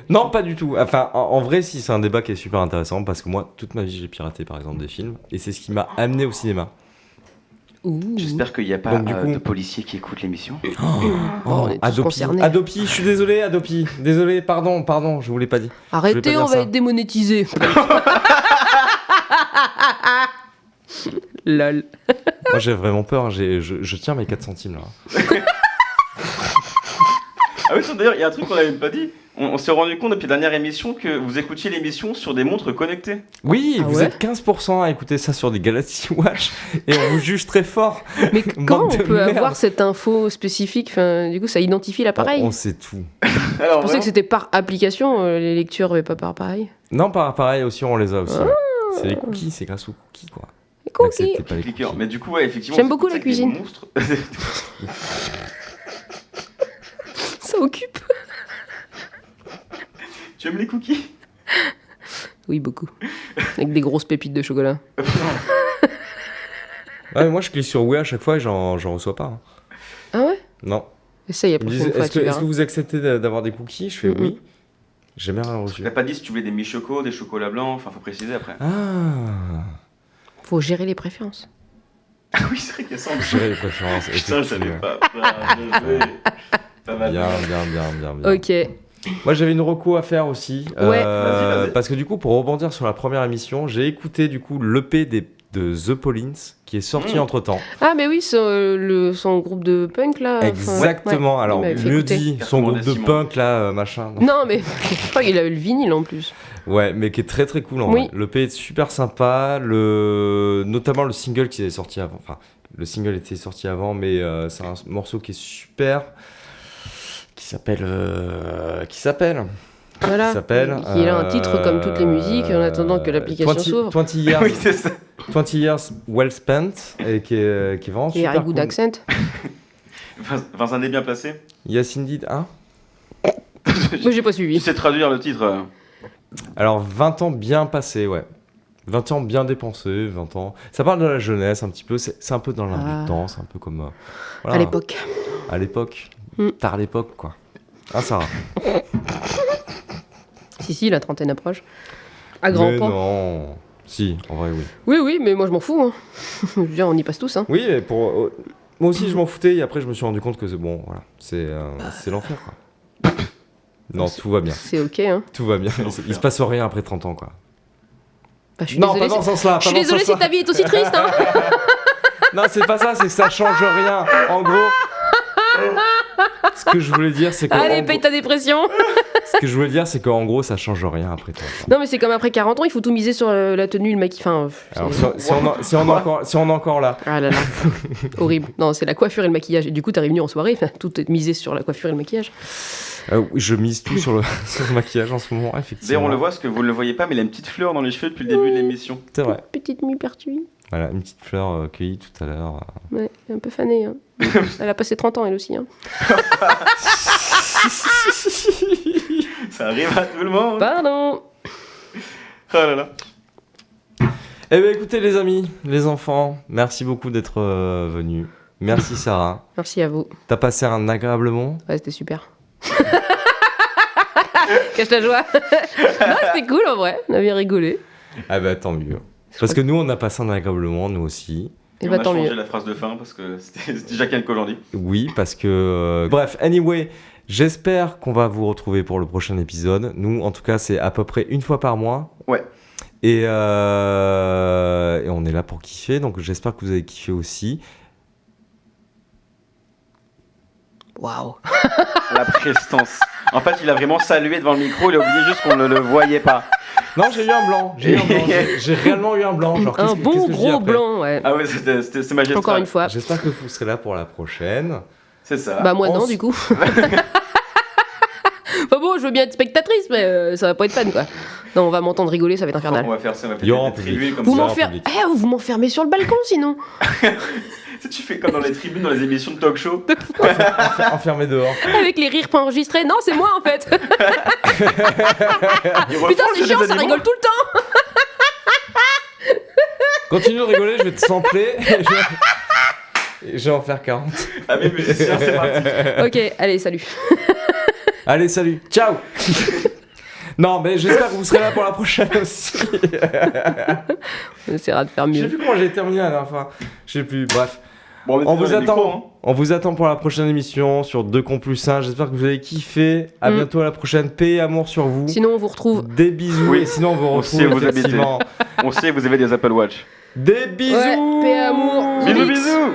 Non, pas du tout. Enfin, en vrai, si, c'est un débat qui est super intéressant parce que moi, toute ma vie, j'ai piraté par exemple des films et c'est ce qui m'a amené au cinéma. Ouh. J'espère qu'il n'y a pas Donc, du coup- de policiers qui écoutent l'émission. Oh, on est tous Adopi, concernés. Adopi, je suis désolé, Adopi. Désolé, pardon, je vous l'ai pas dit. Je vais Arrêtez, pas dire on va ça. être démonétisé. Lol. Moi, j'ai vraiment peur, hein, je tiens mes 4 centimes là. Ah oui, d'ailleurs, il y a un truc qu'on n'avait pas dit. On s'est rendu compte depuis la dernière émission que vous écoutiez l'émission sur des montres connectées. Oui, Ah vous ouais êtes 15% à écouter ça sur des Galaxy Watch et on vous juge très fort. Mais comment Bande on de peut merde. avoir cette info spécifique? Enfin, du coup, ça identifie l'appareil. On sait tout. Alors, Je pensais que c'était par application, les lectures, mais pas par appareil. Non, pareil aussi, on les a aussi. Ah. ouais. C'est les cookies, c'est grâce aux cookies, quoi. Les cookies. N'acceptez pas les cliqueur. cookies. Mais du coup, ouais, effectivement. J'aime c'est beaucoup ça la que les cuisine. monstres- Ça occupe. Tu aimes les cookies? Oui, beaucoup. Avec des grosses pépites de chocolat. Ouais, mais moi, je clique sur oui à chaque fois et j'en reçois pas. hein. Ah ouais? Non. Essaye la Ils me prochaine disent, fois, est-ce tu que verras. vous acceptez d'avoir des cookies? Je fais Mhm. oui. J'ai jamais rien reçu. T'as pas dit si tu voulais des mi-chocos, des chocolats blancs, enfin, faut préciser après. Ah. Faut gérer les préférences. Ah oui, c'est vrai qu'il y a ça en plus. Gérer les préférences. Putain, je savais effectivement. pas. Ah, bien joué. Pas mal. Bien. Ok. Moi, j'avais une reco à faire aussi. Ouais. Vas-y. Parce que du coup, pour rebondir sur la première émission, j'ai écouté du coup l'EP de The Pollins qui est sorti entre temps. Ah, mais oui, son groupe de punk là. enfin, Exactement. ouais. Alors, Il m'avait fait mieux écouter. dit, son groupe de Recommandation. punk là, machin. Non, mais je crois qu'il a eu le vinyle en plus. Ouais, mais qui est très très cool en Oui. vrai. L'EP est super sympa. Notamment le single qui est sorti avant. Enfin, le single était sorti avant, mais c'est un morceau qui est super. Qui s'appelle. Voilà. Qui s'appelle. Il a un titre comme toutes les musiques en attendant que l'application s'ouvre. 20 years, Oui, c'est ça. 20 years well spent et qui est vraiment Et super Harry Good cool. Accent. Vincent est bien placé. Yes indeed, hein. Moi, j'ai pas Tu suivi. sais traduire le titre. Alors 20 ans bien passés, ouais. 20 ans bien dépensés, 20 ans. Ça parle de la jeunesse un petit peu, c'est un peu dans l'air Ah. du temps, c'est un peu comme... À voilà, l'époque. À l'époque. Mm. Tard l'époque, quoi. Ah, Sarah. Si, la trentaine approche. À grands Mais pas. non. Si, en vrai, oui. Oui, mais moi je m'en fous. Hein. Je veux dire, on y passe tous. Hein. Oui, mais pour... moi aussi, je m'en foutais et après, je me suis rendu compte que c'est bon, voilà. C'est l'enfer, quoi. Non, tout va bien. C'est ok. Hein. Tout va bien. l'enfer. Il se passe rien après 30 ans, quoi. Bah, je suis Non, désolée. pas dans ce sens-là. Je suis pas dans ce désolée si sens-là. ta vie est aussi triste. Hein. Non, c'est pas ça, c'est que ça change rien. En gros, ce que je voulais dire, c'est que Allez, paye ta dépression. ce que je voulais dire, c'est qu'en gros, ça change rien après 30 ans. Non, mais c'est comme après 40 ans, il faut tout miser sur la tenue, le maquillage. Enfin, Alors, c'est- si on est encore là, Ah là là. Horrible. Non, c'est la coiffure et le maquillage. Et du coup, t'es revenu en soirée, enfin, tout est misé sur la coiffure et le maquillage. oui, je mise tout sur le, sur le maquillage en ce moment, effectivement. D'ailleurs, on le voit, parce que vous ne le voyez pas, mais il a une petite fleur dans les cheveux depuis le début de l'émission. C'est vrai. Petite mi-pertuis. Voilà, une petite fleur cueillie tout à l'heure. Ouais, un peu fanée. Hein. Elle a passé 30 ans, elle aussi. Hein. Ça arrive à tout le monde. Pardon. Oh là là. Eh bien, écoutez, les amis, les enfants, merci beaucoup d'être venus. Merci, Sarah. Merci à vous. T'as passé un agréable moment? Ouais, c'était super. Cache la joie. Non, c'était cool en vrai. On a bien rigolé. Ah bah, tant mieux. Parce que nous, on a passé un agréable moment, nous aussi. Et on bah a tant changé mieux. la phrase de fin parce que c'était Jacques Colandi. Oui, parce que... Bref, anyway, j'espère qu'on va vous retrouver pour le prochain épisode. Nous, en tout cas, c'est à peu près une fois par mois. Ouais. Et on est là pour kiffer, donc j'espère que vous avez kiffé aussi. Waouh. La prestance. En fait, il a vraiment salué devant le micro, il a oublié juste qu'on ne le voyait pas. Non, j'ai eu un blanc. J'ai réellement eu un blanc. Genre, Un qu'est-ce bon que je dis gros après blanc, ouais. Ah ouais, c'était magistral. Encore une fois. J'espère que vous serez là pour la prochaine. C'est ça. Bah moi On non, s- du coup. Enfin bon, je veux bien être spectatrice, mais ça va pas être fun, quoi. Non, on va m'entendre rigoler, ça va être infernal. On va faire ça, on va Il y aura faire un des public. tribunes comme Vous ça. m'enfermez vous m'enfermez sur le balcon, sinon. Tu sais, tu fais comme dans les tribunes, dans les émissions de talk show. Enfermé dehors. Avec les rires pas enregistrés. Non, c'est moi, en fait. Ils refont Putain, c'est chez chiant, les ça animaux. rigole tout le temps. Continue de rigoler, je vais te sampler. Et je vais en faire 40. Amis musiciens, c'est parti. Ok, allez, salut. Allez, salut. Ciao. Non, mais j'espère que vous serez là pour la prochaine aussi. On essaiera de faire Je sais mieux. plus comment j'ai terminé à la fin. Je sais plus. Bref. Bon, On était vous dans les attend. micros, hein. On vous attend pour la prochaine émission sur 2 cons plus 1. J'espère que vous avez kiffé. À bientôt à la prochaine. Paix et amour sur vous. Sinon, on vous retrouve. Des bisous. Oui. Et sinon, on vous On sait où retrouve vous habitez. effectivement. On sait que vous avez des Apple Watch. Des bisous. Ouais, paix et amour. Bisous, Zolix. bisous.